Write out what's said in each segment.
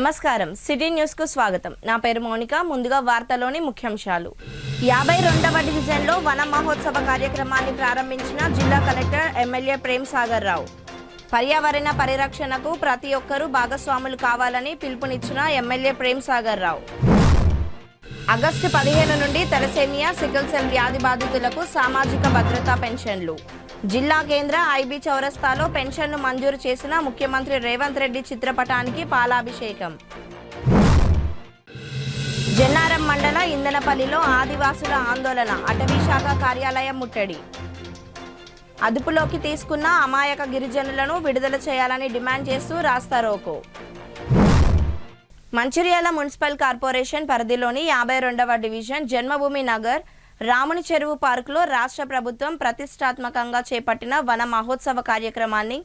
నమస్కారం city news కు స్వాగతం. నా పేరు మౌనిక. ముందుగా వార్తలోని ముఖ్యాంశాలు. 52వ డివిజన్లో వన మహోత్సవ కార్యక్రమాన్ని ప్రారంభించిన జిల్లా కలెక్టర్ ఎమ్మెల్యే ప్రేమ్ సాగర్ రావు. పర్యావరణ పరిరక్షణకు ప్రతి ఒక్కరూ భాగస్వాములు కావాలని పిలుపునిచ్చిన ఎమ్మెల్యే ప్రేమ్ సాగర్ రావు. ఆగస్టు 15 నుండి తలసేమియా, సికిల్ సెల్ వ్యాధి బాధితులకు సామాజిక భద్రతా పెన్షన్లు. జిల్లా కేంద్ర ఐబీ చౌరస్తాలో పెన్షన్ను మంజూరు చేసిన ముఖ్యమంత్రి రేవంత్ రెడ్డి చిత్రపటానికి పాలాభిషేకం. జన్నారం మండల ఇందనపల్లిలో ఆదివాసుల ఆందోళన, అటవీ శాఖ కార్యాలయం ముట్టడి. అదుపులోకి తీసుకున్న అమాయక గిరిజనులను విడుదల చేయాలని డిమాండ్ చేస్తూ రాస్తారోకో. మంచిర్యాల మున్సిపల్ కార్పొరేషన్ పరిధిలోని 52వ డివిజన్ జన్మభూమి నగర్ రాముని చెరువు పార్కులో రాష్ట్ర ప్రభుత్వం ప్రతిష్టాత్మకంగా చేపట్టిన వన మహోత్సవ కార్యక్రమాన్ని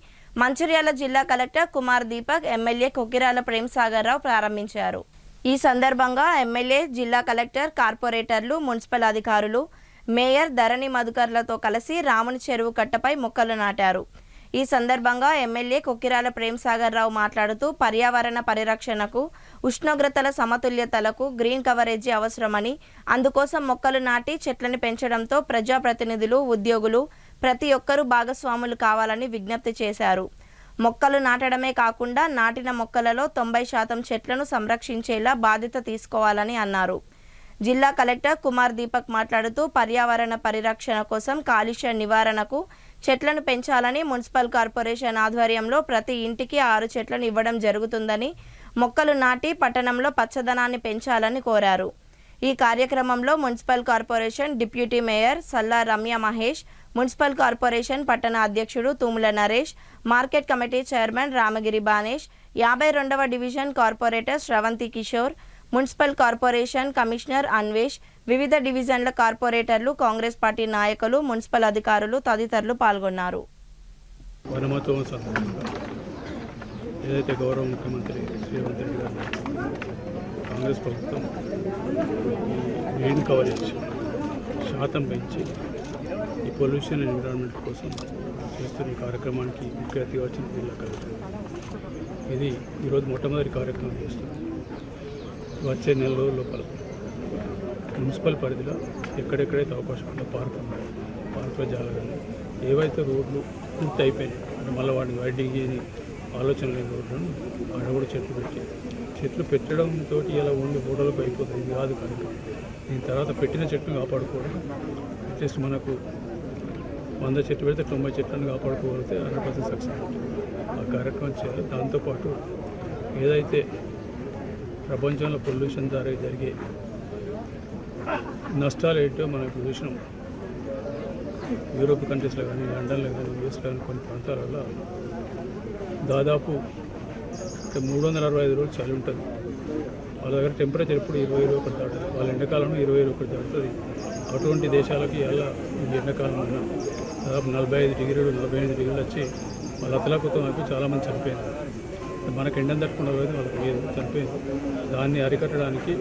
మంచిర్యాల జిల్లా కలెక్టర్ కుమార్ దీపక్, ఎమ్మెల్యే కొక్కిరాల ప్రేమ్ సాగర్ రావు ప్రారంభించారు. ఈ సందర్భంగా ఎమ్మెల్యే, జిల్లా కలెక్టర్, కార్పొరేటర్లు, మున్సిపల్ అధికారులు, మేయర్ ధరణి మధుకర్లతో కలిసి రాముని చెరువు కట్టపై మొక్కలు నాటారు. ఈ సందర్భంగా ఎమ్మెల్యే కొక్కిరాల ప్రేమ్ సాగర్ రావు మాట్లాడుతూ పర్యావరణ పరిరక్షణకు, ఉష్ణోగ్రతల సమతుల్యతలకు గ్రీన్ కవరేజీ అవసరమని, అందుకోసం మొక్కలు నాటి చెట్లను పెంచడంతో ప్రజాప్రతినిధులు, ఉద్యోగులు ప్రతి ఒక్కరూ భాగస్వాములు కావాలని విజ్ఞప్తి చేశారు. మొక్కలు నాటడమే కాకుండా నాటిన మొక్కలలో 90% చెట్లను సంరక్షించేలా బాధ్యత తీసుకోవాలని అన్నారు. జిల్లా కలెక్టర్ కుమార్ దీపక్ మాట్లాడుతూ పర్యావరణ పరిరక్షణ కోసం కాలుష్య నివారణకు చెట్లను పెంచాలని, మున్సిపల్ కార్పొరేషన్ ఆధ్వర్యంలో ప్రతి ఇంటికి 6 చెట్లను ఇవ్వడం జరుగుతుందని, మొక్కలు నాటి పట్టణంలో పచ్చదనాన్ని పెంచాలని కోరారు. ఈ కార్యక్రమంలో municipal corporation deputy mayor Salla Ramya Mahesh, municipal corporation పట్టణ అధ్యక్షుడు Tumula Naresh, market committee chairman Ramagiri Banesh, 52వ division corporator Sravanthi Kishore, municipal corporation commissioner Anvesh, వివిధ డివిజన్ల కార్పొరేటర్లు, కాంగ్రెస్ పార్టీ నాయకులు, మున్సిపల్ అధికారులు తదితరులు పాల్గొన్నారు. వనమహోత్సవం సందర్భంగా ఏదైతే గౌరవ ముఖ్యమంత్రి రేవంత్ రెడ్డి గారు కాంగ్రెస్ ప్రభుత్వం గ్రీన్ కవరేజ్ శాతం పెంచి ఈ పొల్యూషన్ అండ్ ఎన్విరాన్మెంట్ కోసం చేస్తున్న ఈ కార్యక్రమానికి ముఖ్య అతిథిగా వచ్చిన జిల్లా కలెక్టర్. ఇది ఈరోజు మొట్టమొదటి కార్యక్రమం చేస్తుంది. వచ్చే నెల రోజుల లోపల మున్సిపల్ పరిధిలో ఎక్కడెక్కడైతే అవకాశం ఉందో పార్కుల జాగాలు ఏవైతే రోడ్లు పూర్తి అయిపోయినాయి అంటే మళ్ళీ వాటిని వైడింగ్ ఆలోచన లేని రోడ్లను ఆడ కూడా చెట్లు పెట్టడంతో ఇలా ఓన్లీ ఫోటోలకు అయిపోతుంది. ఇది కాదు కార్యక్రమం. దీని తర్వాత పెట్టిన చెట్టును కాపాడుకోవడం, అట్లీస్ట్ మనకు 100 చెట్లు పెడితే 90 చెట్లను కాపాడుకోగలిగితే 100% సక్సెస్ ఆ కార్యక్రమం చేయాలి. దాంతోపాటు ఏదైతే ప్రపంచంలో పొల్యూషన్ ద్వారా జరిగే నష్టాలు ఏంటో మనకు చూసినాం. యూరోప్ కంట్రీస్లో కానీ, లండన్లో కానీ, యూఎస్లో కానీ కొన్ని ప్రాంతాలలో దాదాపు 365 రోజులు చలి ఉంటుంది. వాళ్ళ దగ్గర టెంపరేచర్ ఎప్పుడు 20-21 దాటుతుంది. వాళ్ళ ఎండాకాలంలో 20-21 దాటుతుంది. అటువంటి దేశాలకి ఎలా ఎండాకాలం అయినా దాదాపు 45 డిగ్రీలు 48 డిగ్రీలు వచ్చి వాళ్ళ అతలాకుతం అయిపోయి చాలామంది చనిపోయింది. మనకు ఎండను తట్టుకున్న రోజు వాళ్ళకి లేదు, చనిపోయింది. దాన్ని అరికట్టడానికి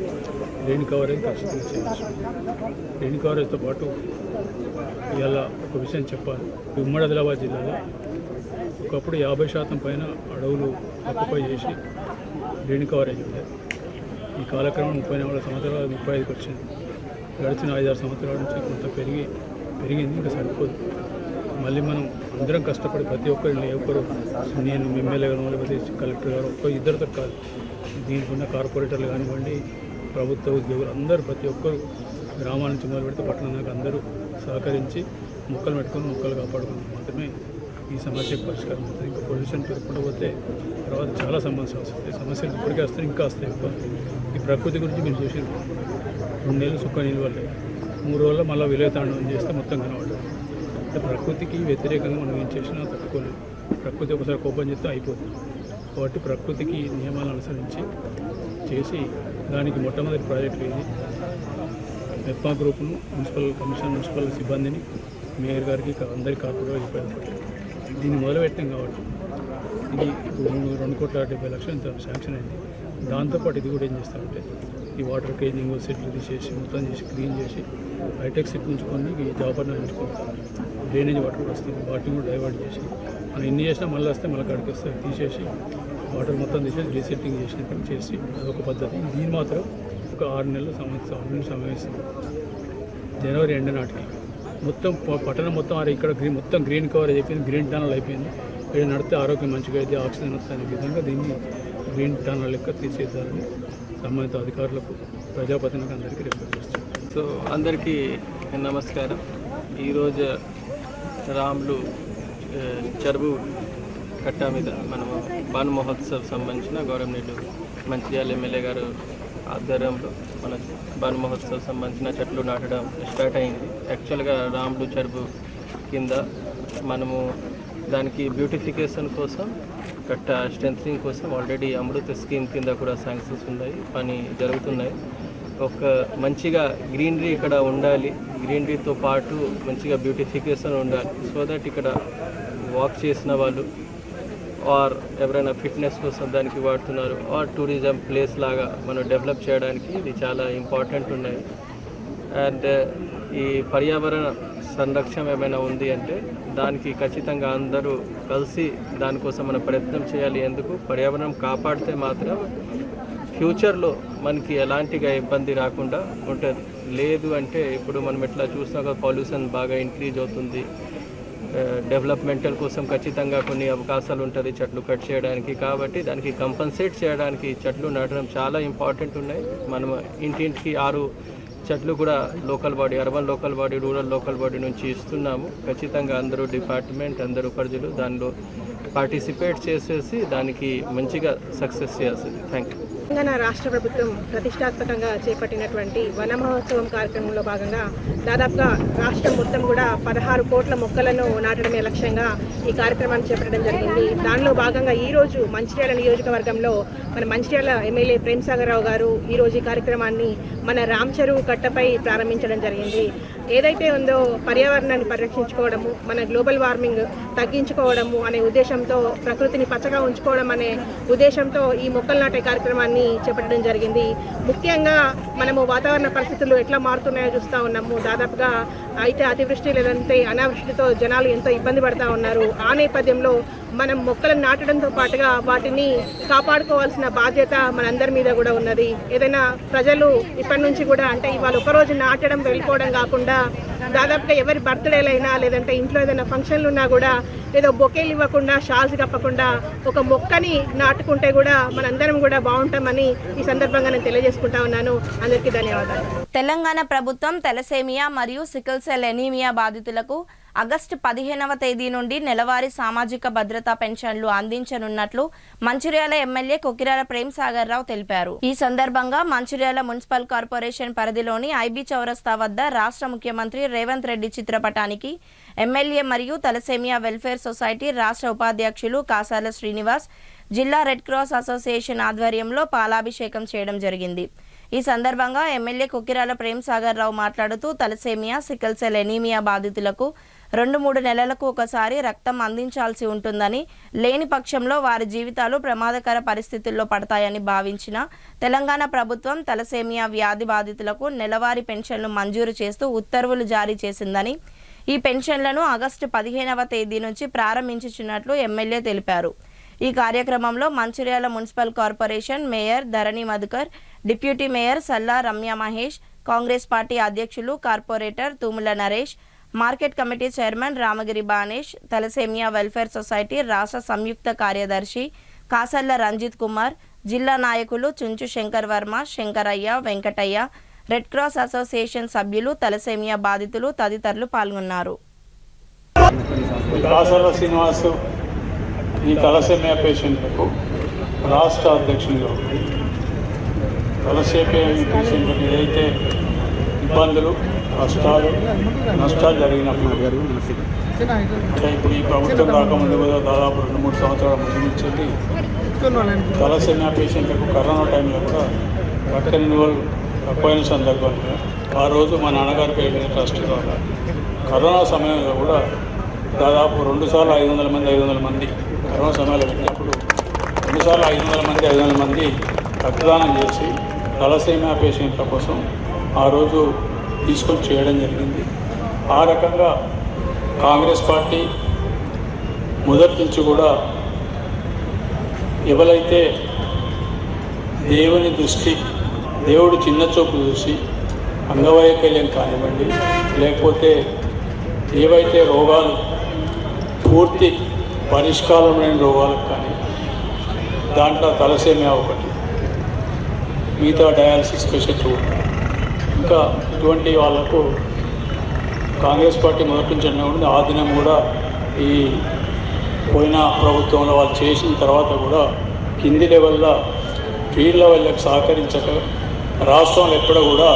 గ్రీన్ కవరేజ్ ఖచ్చితంగా చేయవచ్చు. గ్రీన్ కవరేజ్తో పాటు ఇలా ఒక విషయం చెప్పాలి. ఉమ్మడి ఆదిలాబాద్ జిల్లాలో ఒకప్పుడు 50% పైన అడవులు ఆక్యుపై చేసి గ్రీన్ కవరేజ్ ఉండేది. ఈ కాలక్రమం 34 సంవత్సరాలు 35కి వచ్చింది. గడిచిన 5-6 సంవత్సరాల నుంచి కొంత పెరిగింది. ఇంకా సరిపోదు. మళ్ళీ మనం అందరం కష్టపడి ప్రతి ఒక్కరు ఒక్కరు, నేను ఎమ్మెల్యే గారు, లేకపోతే కలెక్టర్ గారు, ఇద్దరితో కాదు, దీనికి ఉన్న కార్పొరేటర్లు కానివ్వండి, ప్రభుత్వ ఉద్యోగులు అందరూ ప్రతి ఒక్కరు గ్రామాల నుంచి మొదలు పెడితే పట్టణం దాకా అందరూ సహకరించి మొక్కలు పెట్టుకొని మొక్కలు కాపాడుకుని మాత్రమే ఈ సమస్యకు పరిష్కారం అవుతుంది. ఇంకా పొల్యూషన్ పెరుగుకుంటూ పోతే తర్వాత చాలా సమస్యలు వస్తాయి. సమస్యలు ఇప్పటికే వస్తాయి, ఇంకా వస్తాయి. ఈ ప్రకృతి గురించి మీరు చూసి 2 నెలలు సుఖ నీళ్ళు వల్లే 3 రోజుల్లో మళ్ళీ విలయతాండవం చేస్తే మొత్తం కనబడదు. అంటే ప్రకృతికి వ్యతిరేకంగా మనం ఏం చేసినా తట్టుకోలేదు. ప్రకృతి ఒకసారి కోపం చేస్తే అయిపోతుంది. కాబట్టి ప్రకృతికి నియమాలను అనుసరించి చేసి దానికి మొట్టమొదటి ప్రాజెక్టు ఇది. మెప్మా గ్రూప్ను, మున్సిపల్ కమిషన్, మున్సిపల్ సిబ్బందిని, మేయర్ గారికి, అందరి కార్పొరేటర్ చెప్పారు. దీన్ని మొదలుపెట్టాం కాబట్టి ఇది 2,70,00,000 ఇంత శాంక్షన్ అయింది. దాంతోపాటు ఇది కూడా ఏం చేస్తామంటే ఈ వాటర్ కేజింగ్ సెట్లు తీసేసి మొత్తం చేసి క్లీన్ చేసి హైటెక్ సెట్ ఉంచుకొని ఈ జాబర్ని ఉంచుకుంటాం. డ్రైనేజ్ వాటర్ కూడా వస్తుంది, వాటిని కూడా డైవర్ట్ చేసి మనం ఎన్ని చేసినా మళ్ళీ వస్తే మళ్ళీ కాడికి వస్తే తీసేసి వాటర్ మొత్తం తీసేసి రీసెట్టింగ్ చేసినట్టు చేసి అదొక పద్ధతి. దీని మాత్రం ఒక 6 నెలల సమయం ఇస్తుంది. జనవరి ఎండ్ నాటికి మొత్తం పట్టణం మొత్తం ఇక్కడ మొత్తం గ్రీన్ కవరేజ్ అయిపోయింది, గ్రీన్ టనల్ అయిపోయింది. ఇక్కడ నడితే ఆరోగ్యం మంచిగా అయితే ఆక్సిజన్ వస్తుంది అనే విధంగా దీన్ని గ్రీన్ టనల్ లెక్క తీసేద్దామని సంబంధిత అధికారులకు ప్రజాప్రతినిధులకు అందరికీ రిక్వెస్ట్ చేస్తాం. సో అందరికీ నమస్కారం. ఈరోజు రాములు చెరువు కట్ట మీద మనము వన మహోత్సవ్ సంబంధించిన గౌరవనీయులు మంచిర్యాల ఎమ్మెల్యే గారు ఆధ్వర్యంలో మన వన మహోత్సవ్ సంబంధించిన చెట్లు నాటడం స్టార్ట్ అయింది. యాక్చువల్గా రాములు చెరువు కింద మనము దానికి బ్యూటిఫికేషన్ కోసం కట్ట స్ట్రెంథనింగ్ కోసం ఆల్రెడీ అమృత స్కీమ్ కింద కూడా శాంక్షన్స్ ఉన్నాయి, పని జరుగుతున్నాయి. ఒక మంచిగా గ్రీనరీ ఇక్కడ ఉండాలి, గ్రీనరీతో పాటు మంచిగా బ్యూటిఫికేషన్ ఉండాలి. సో దట్ ఇక్కడ వాక్ చేసిన వాళ్ళు ఆర్ ఎవరైనా ఫిట్నెస్ కోసం దానికి వాడుతున్నారు, ఆర్ టూరిజం ప్లేస్ లాగా మనం డెవలప్ చేయడానికి ఇది చాలా ఇంపార్టెంట్ ఉన్నాయి. అండ్ ఈ పర్యావరణ సంరక్షణ ఏమైనా ఉంది అంటే దానికి ఖచ్చితంగా అందరూ కలిసి దానికోసం మనం ప్రయత్నం చేయాలి. ఎందుకు పర్యావరణం కాపాడితే మాత్రం ఫ్యూచర్లో మనకి ఎలాంటిగా ఇబ్బంది రాకుండా ఉంటుంది. లేదు అంటే ఇప్పుడు మనం ఎట్లా చూసినాక పొల్యూషన్ బాగా ఇంక్రీజ్ అవుతుంది. డెవలప్మెంటల్ కోసం ఖచ్చితంగా కొన్ని అవకాశాలు ఉంటుంది చెట్లు కట్ చేయడానికి. కాబట్టి దానికి కంపన్సేట్ చేయడానికి చెట్లు నాటడం చాలా ఇంపార్టెంట్ ఉన్నాయి. మనం ఇంటింటికి 6 చెట్లు కూడా local body, urban local body, rural local body నుంచి ఇస్తున్నాము. ఖచ్చితంగా అందరూ డిపార్ట్మెంట్, అందరూ ప్రజలు దానిలో పార్టిసిపేట్ చేసేసి దానికి మంచిగా సక్సెస్ చేయాల్సింది. Thank you. తెలంగాణ రాష్ట్ర ప్రభుత్వం ప్రతిష్టాత్మకంగా చేపట్టినటువంటి వన మహోత్సవం కార్యక్రమంలో భాగంగా దాదాపుగా రాష్ట్రం మొత్తం కూడా 16 కోట్ల మొక్కలను నాటడమే లక్ష్యంగా ఈ కార్యక్రమాన్ని చేపట్టడం జరిగింది. దానిలో భాగంగా ఈరోజు మంచిర్యాల నియోజకవర్గంలో మన మంచిర్యాల ఎమ్మెల్యే ప్రేమ్సాగర్ రావు గారు ఈరోజు ఈ కార్యక్రమాన్ని మన రామ్ చెరువు కట్టపై ప్రారంభించడం జరిగింది. ఏదైతే ఉందో పర్యావరణాన్ని పరిరక్షించుకోవడము, మన గ్లోబల్ వార్మింగ్ తగ్గించుకోవడము అనే ఉద్దేశంతో, ప్రకృతిని పచ్చగా ఉంచుకోవడం అనే ఉద్దేశంతో ఈ మొక్కలు నాటే కార్యక్రమాన్ని చేపట్టడం జరిగింది. ముఖ్యంగా మనము వాతావరణ పరిస్థితులు ఎట్లా మారుతున్నాయో చూస్తూ ఉన్నాము. దాదాపుగా అయితే అతివృష్టి లేదంటే అనావృష్టితో జనాలు ఎంతో ఇబ్బంది పడుతూ ఉన్నారు. ఆ నేపథ్యంలో మనం మొక్కలను నాటడంతో పాటుగా వాటిని కాపాడుకోవాల్సిన బాధ్యత మనందరి మీద కూడా ఉన్నది. ఏదైనా ప్రజలు ఇప్పటి నుంచి కూడా అంటే ఇవాళ ఒకరోజు నాటడం వెళ్ళిపోవడం కాకుండా దాదాపుగా ఎవరి బర్త్డేలైనా లేదంటే ఇంట్లో ఏదైనా ఫంక్షన్లు ఉన్నా కూడా ఏదో బొకేలు ఇవ్వకుండా, షాల్స్ కప్పకుండా ఒక మొక్కని నాటుకుంటే కూడా మనందరం కూడా బాగుంటామని ఈ సందర్భంగా నేను తెలియజేసుకుంటా ఉన్నాను. అందరికీ ధన్యవాదాలు. తెలంగాణ ప్రభుత్వం తెలసేమియా మరియు సికిల్ సెల్ ఎనీమియా బాధితులకు ఆగస్టు 15వ తేదీ నుండి నెలవారీ సామాజిక భద్రతా పెన్షన్లు అందించనున్నట్లు మంచిర్యాల ఎమ్మెల్యే కొకిరాల ప్రేమ్సాగర్ రావు తెలిపారు. ఈ సందర్భంగా మంచిర్యాల మున్సిపల్ కార్పొరేషన్ పరిధిలోని ఐబీ చౌరస్తా వద్ద రాష్ట్ర ముఖ్యమంత్రి రేవంత్ రెడ్డి చిత్రపటానికి ఎమ్మెల్యే మరియు తలసేమియా వెల్ఫేర్ సొసైటీ రాష్ట్ర ఉపాధ్యక్షులు కాసాల శ్రీనివాస్, జిల్లా రెడ్ క్రాస్ అసోసియేషన్ ఆధ్వర్యంలో పాలాభిషేకం చేయడం జరిగింది. ఈ సందర్భంగా ఎమ్మెల్యే కొకిరాల ప్రేమ్సాగర్ రావు మాట్లాడుతూ తలసేమియా, సికిల్ సెల్ ఎనీమియా బాధితులకు 2-3 నెలలకు ఒకసారి రక్తం అందించాల్సి ఉంటుందని, లేని పక్షంలో వారి జీవితాలు ప్రమాదకర పరిస్థితుల్లో పడతాయని భావించిన తెలంగాణ ప్రభుత్వం తలసేమియా వ్యాధి బాధితులకు నెలవారీ పెన్షన్లు మంజూరు చేస్తూ ఉత్తర్వులు జారీ చేసిందని, ఈ పెన్షన్లను ఆగస్టు 15వ తేదీ నుంచి ప్రారంభించుచున్నట్లు ఎమ్మెల్యే తెలిపారు. ఈ కార్యక్రమంలో Mancherial municipal corporation mayor Dharani Madhukar, deputy mayor Salla Ramya Mahesh, Congress party అధ్యక్షులు corporator Tumula Naresh, market committee chairman Ramagiri Banesh, thalassemia welfare society రాష్ట్ర సంయుక్త కార్యదర్శి కాసల్ల రంజిత్ కుమార్, జిల్లా నాయకులు Chunchu Shankar Varma, Shankaraiah, Venkataiah, red cross association సభ్యులు, తలసేమియా బాధితులు తదితరులు పాల్గొన్నారు. ఈ తలసేమియా పేషెంట్లకు రాష్ట్ర అధ్యక్షునిగా తలసేమియా పేషెంట్లకు ఏదైతే ఇబ్బందులు, నష్టాలు జరిగినప్పుడు అంటే ఇప్పుడు ఈ ప్రభుత్వం రాకముందు కూడా దాదాపు 2-3 సంవత్సరాల ముందు నుంచి తలసేమియా పేషెంట్లకు కరోనా టైంలో కూడా రక్త నిల్వలు తక్కువైన సందర్భంలో ఆ రోజు మా నాన్నగారి పేరు మీద ట్రస్ట్ ద్వారా కరోనా సమయంలో కూడా దాదాపు 2 సార్లు 500 మంది కరోనా సమయంలో పెట్టినప్పుడు 2 సార్లు 500 మంది రక్తదానం చేసి తలసేమియా పేషెంట్ల కోసం ఆ రోజు తీసుకొని చేయడం జరిగింది. ఆ రకంగా కాంగ్రెస్ పార్టీ మొదటి నుంచి కూడా ఎవరైతే దేవుడు చిన్న చూపు చూసి అంగవైకల్యం కానివ్వండి, లేకపోతే ఏవైతే రోగాలు పూర్తి పరిష్కారం లేని రోగాలకు కానీ, దాంట్లో తలసేమియా ఒకటి, మిగతా డయాలసిస్ పేషెంట్లు, ఇంకా ఇటువంటి వాళ్లకు కాంగ్రెస్ పార్టీ మొదటి నుంచి అన్నీ ఆ దినం కూడా ఈ పోయిన ప్రభుత్వంలో వాళ్ళు చేసిన తర్వాత కూడా కింది లెవెల్లో ఫీల్డ్ లెవెల్కి సహకరించక రాష్ట్రంలో ఎక్కడ కూడా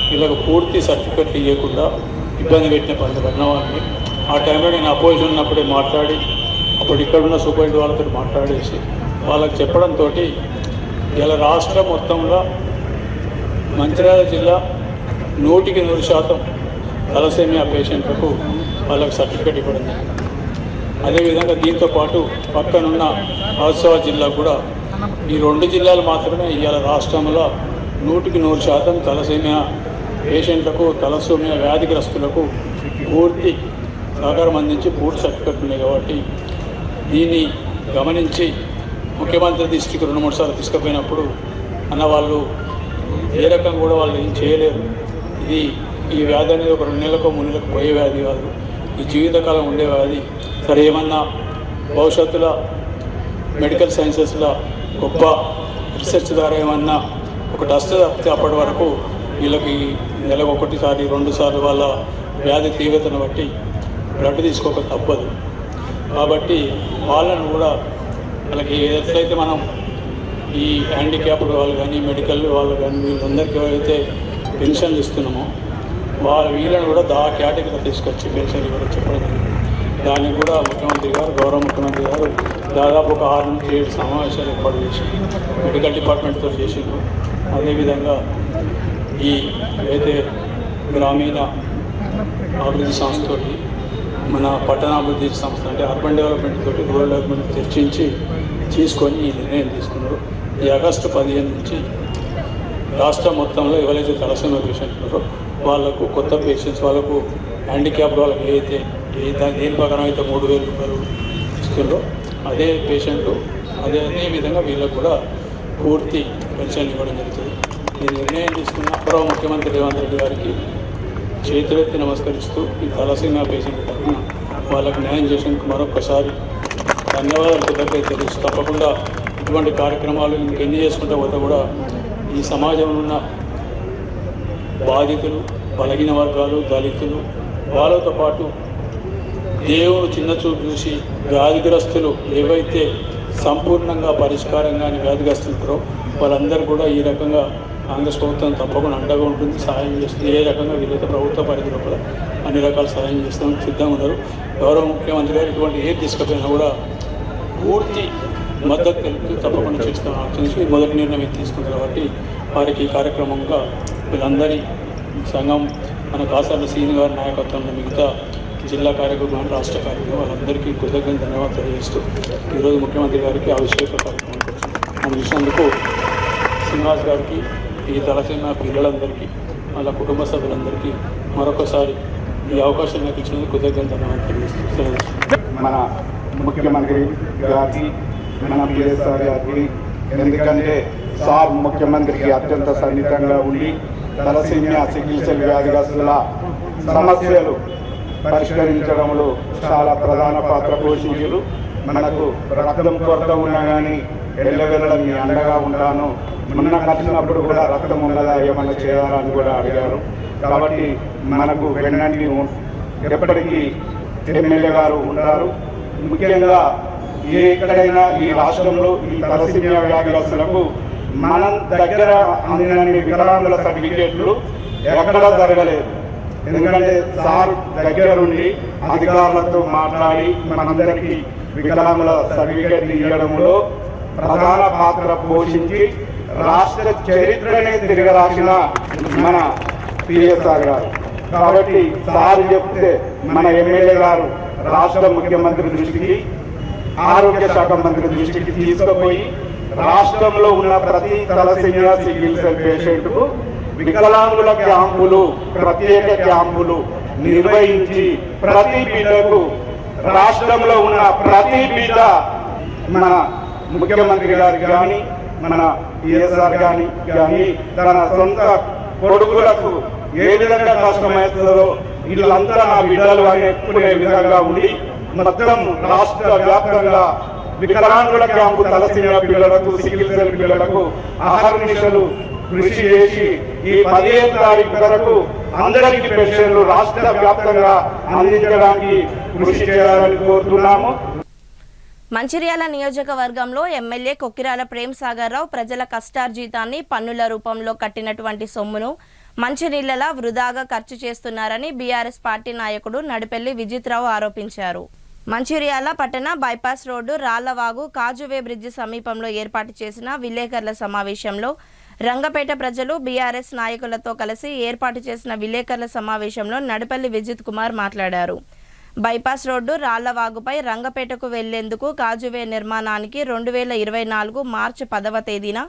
వీళ్ళకు పూర్తి సర్టిఫికెట్ ఇవ్వకుండా ఇబ్బంది పెట్టిన వాళ్ళని ఆ టైంలో నేను అపోజిషన్ ఉన్నప్పుడే మాట్లాడి అప్పుడు ఇక్కడున్న సూపరింటెండెంట్ వాళ్ళతో మాట్లాడేసి వాళ్ళకి చెప్పడంతో ఇలా రాష్ట్రం మొత్తంలో మంచిర్యాల జిల్లా 100% తలసేమియా పేషెంట్లకు వాళ్ళకి సర్టిఫికెట్ ఇవ్వడం జరిగింది. అదేవిధంగా దీంతో పాటు పక్కనున్న ఆదిలాబాద్ జిల్లా కూడా ఈ 2 జిల్లాలు మాత్రమే ఇవాళ రాష్ట్రంలో 100% తలసేమియా పేషెంట్లకు, తలసేమియా వ్యాధిగ్రస్తులకు పూర్తి సహకారం అందించి పూర్తి సర్టిఫికెట్ ఉన్నాయి. కాబట్టి దీన్ని గమనించి ముఖ్యమంత్రి దృష్టికి 2-3 సార్లు తీసుకుపోయినప్పుడు అన్న వాళ్ళు ఏ రకంగా కూడా వాళ్ళు ఏం చేయలేరు, ఈ వ్యాధి అనేది ఒక 2 నెలలకు 3 నెలలకు పోయే వ్యాధి కాదు, ఈ జీవితకాలం ఉండే వ్యాధి. సరే ఏమన్నా భవిష్యత్తులో మెడికల్ సైన్సెస్లో గొప్ప రీసెర్చ్ ద్వారా ఏమన్నా ఒక టెస్ట్ తప్పితే అప్పటి వరకు వీళ్ళకి నెలకు 1 సారి 2 సార్లు వాళ్ళ వ్యాధి తీవ్రతను బట్టి బ్లడ్ తీసుకోక తప్పదు. కాబట్టి వాళ్ళను కూడా వాళ్ళకి ఎట్లయితే మనం ఈ హ్యాండిక్యాప్డ్ వాళ్ళు కానీ, మెడికల్ వాళ్ళు కానీ, వీళ్ళందరికీ ఎవరైతే పెన్షన్లు ఇస్తున్నామో వీళ్ళని కూడా కేటగిరీలో తీసుకొచ్చి పెన్షన్ కూడా చెప్పడం జరిగింది. దానికి కూడా ముఖ్యమంత్రి గారు, గౌరవ ముఖ్యమంత్రి గారు దాదాపు ఒక 6 నుంచి 7 సమావేశాలు ఏర్పాటు చేసి మెడికల్ డిపార్ట్మెంట్తో చేసిండ్రు. అదేవిధంగా ఈ అయితే గ్రామీణ అభివృద్ధి సంస్థతోటి, మన పట్టణాభివృద్ధి సంస్థ అంటే అర్బన్ డెవలప్మెంట్ తోటి, రూరల్ డెవలప్మెంట్ చర్చించి తీసుకొని ఈ నిర్ణయం తీసుకున్నారు. ఈ ఆగస్టు 15 నుంచి రాష్ట్రం మొత్తంలో ఎవరైతే తలసేమియా పేషెంట్ ఉన్నారో వాళ్ళకు, కొత్త పేషెంట్స్ వాళ్ళకు, హ్యాండిక్యాప్డ్ వాళ్ళకి దేని ప్రకారం అయితే 3,000 రూపాయలు ఇస్తుందో అదే పేషెంటు అదే విధంగా వీళ్ళకు కూడా పూర్తి పెన్షన్ ఇవ్వడం జరుగుతుంది. ఈ నిర్ణయం తీసుకున్న గౌరవ ముఖ్యమంత్రి రేవంత్ రెడ్డి గారికి చేతులెత్తి నమస్కరిస్తూ ఈ తలసేమియా పేషెంట్ తరఫున వాళ్ళకు న్యాయం చేసేందుకు మరొకసారి ధన్యవాదాలు తెలియజేస్తూ, తప్పకుండా ఇటువంటి కార్యక్రమాలు ఇంకెన్ని చేసుకుంటూ పోతే కూడా ఈ సమాజంలో ఉన్న బాధితులు, బలహీన వర్గాలు, దళితులు, వాళ్ళతో పాటు దేవుడు చిన్న చూపు చూసి వ్యాధిగ్రస్తులు ఏవైతే సంపూర్ణంగా పరిష్కారం కానీ వ్యాధిగ్రస్తులుతారో వాళ్ళందరూ కూడా ఈ రకంగా కాంగ్రెస్ ప్రభుత్వం తప్పకుండా అండగా ఉంటుంది, సహాయం చేస్తుంది. ఏ రకంగా వీళ్ళైతే ప్రభుత్వ పరిధి లోపల అన్ని రకాల సహాయం చేస్తామని సిద్ధంగా ఉన్నారు. గౌరవ ముఖ్యమంత్రి గారు ఇటువంటి ఏది తీసుకుపోయినా కూడా పూర్తి మద్దతు తెలుపుతూ తప్పకుండా చేస్తామని ఆలోచించి మొదటి నిర్ణయం తీసుకుంది. కాబట్టి వారికి ఈ కార్యక్రమంగా వీళ్ళందరి సంఘం, మన కాసార్ల సీని గారి నాయకత్వంలో మిగతా జిల్లా కార్యక్రమం, రాష్ట్ర కార్యక్రమం వాళ్ళందరికీ కృతజ్ఞత ధన్యవాదాలు తెలియజేస్తూ ఈరోజు ముఖ్యమంత్రి గారికి అభిషేక కార్యక్రమం అందించినందుకు శ్రీనివాస్ గారికి, ఈ తలసేమియా పిల్లలందరికీ, వాళ్ళ కుటుంబ సభ్యులందరికీ మరొకసారి ఈ అవకాశం నాకు ఇచ్చినందుకు కృతజ్ఞత ధన్యవాదాలు తెలియజేస్తూ మన ముఖ్యమంత్రి గారికి, మన పిఎస్ఆర్ గారికి, ఎందుకంటే సార్ ముఖ్యమంత్రికి అత్యంత సన్నిహితంగా ఉండి తలసేమియా చికిత్సలు వ్యాధిగ్రస్తుల సమస్యలు పరిష్కరించడంలో చాలా ప్రధాన పాత్ర పోషించారు. మనకు రక్తం కొరత ఉన్నా కానీ వెళ్ళవెళ్ళడం మీ అండగా ఉంటాను, మొన్న కలిసినప్పుడు కూడా రక్తం ఉన్నదా ఏమన్నా చేయాలా అని కూడా అడిగారు. కాబట్టి మనకు వెన్నంటి ఎప్పటికీ ఎమ్మెల్యే గారు ఉంటారు. ముఖ్యంగా ఎక్కడైనా ఈ రాష్ట్రంలో ఈ తలసేమియా వ్యాధిగ్రస్తులకు మనం దగ్గర అందినన్ని వికలాంగుల సర్టిఫికేట్లు ఎక్కడా జరగలేదు. ఎందుకంటే సార్ దగ్గరుండి అధికారులతో మాట్లాడి మనందరికీ వికలాంగుల సర్టిఫికేట్లు ఇవ్వడంలో ప్రధాన పాత్ర పోషించి రాష్ట్ర చరిత్రనే తిరగరాసిన మన పిఎస్ఆర్ గారు. కాబట్టి సార్ చెప్తే మన ఎమ్మెల్యే గారు రాష్ట్ర ముఖ్యమంత్రి దృష్టికి, ఆరోగ్య శాఖ మంత్రి దృష్టికి తీసుకుపోయి రాష్ట్రంలో ఉన్న ప్రతి తలసేమియా చికిత్స పేషెంట్కు వికలాంగుల క్యాంపులు, ప్రత్యేక క్యాంపులు నిర్వహించి ప్రతి బిడ్డకు, రాష్ట్రంలో ఉన్న ప్రతి బిడ్డ మన ముఖ్యమంత్రి గారికి కానీ మన పిఎస్ఆర్ కానీ తన సొంత కొడుకులకు ఏ విధంగా కష్టమవుతుందో వీళ్ళంతా నా బిడ్డలు అని చెప్పుకునే విధంగా ఉండి మొత్తం రాష్ట్ర వ్యాప్తంగా వికలాంగుల క్యాంపు తలసీమ పిల్లలకు సికిల్ సెల్ పిల్లలకు అహర్నిశలు కృషి చేసి ఈ 15వ తారీఖు వరకు అందరికీ పెన్షన్లు రాష్ట్ర వ్యాప్తంగా అందించడానికి కృషి చేయాలని కోరుతున్నాము. మంచిర్యాల నియోజకవర్గంలో ఎమ్మెల్యే కొక్కిరాల ప్రేమ్ సాగర్ రావు ప్రజల కష్టార్జితాన్ని పన్నుల రూపంలో కట్టినటువంటి సొమ్మును మంచినీళ్లలా వృధాగా ఖర్చు చేస్తున్నారని బీఆర్ఎస్ పార్టీ నాయకుడు నడిపెల్లి విజిత్రావు ఆరోపించారు. మంచిర్యాల పట్టణ బైపాస్ రోడ్డు రాళ్లవాగు కాజువే బ్రిడ్జి సమీపంలో ఏర్పాటు చేసిన విలేకరుల సమావేశంలో రంగపేట ప్రజలు బీఆర్ఎస్ నాయకులతో కలిసి ఏర్పాటు చేసిన విలేకరుల సమావేశంలో నడిపెల్లి విజిత్ కుమార్ మాట్లాడారు. బైపాస్ రోడ్డు రాళ్లవాగుపై రంగపేటకు వెళ్లేందుకు కాజువే నిర్మాణానికి 2024 మార్చి 10వ తేదీన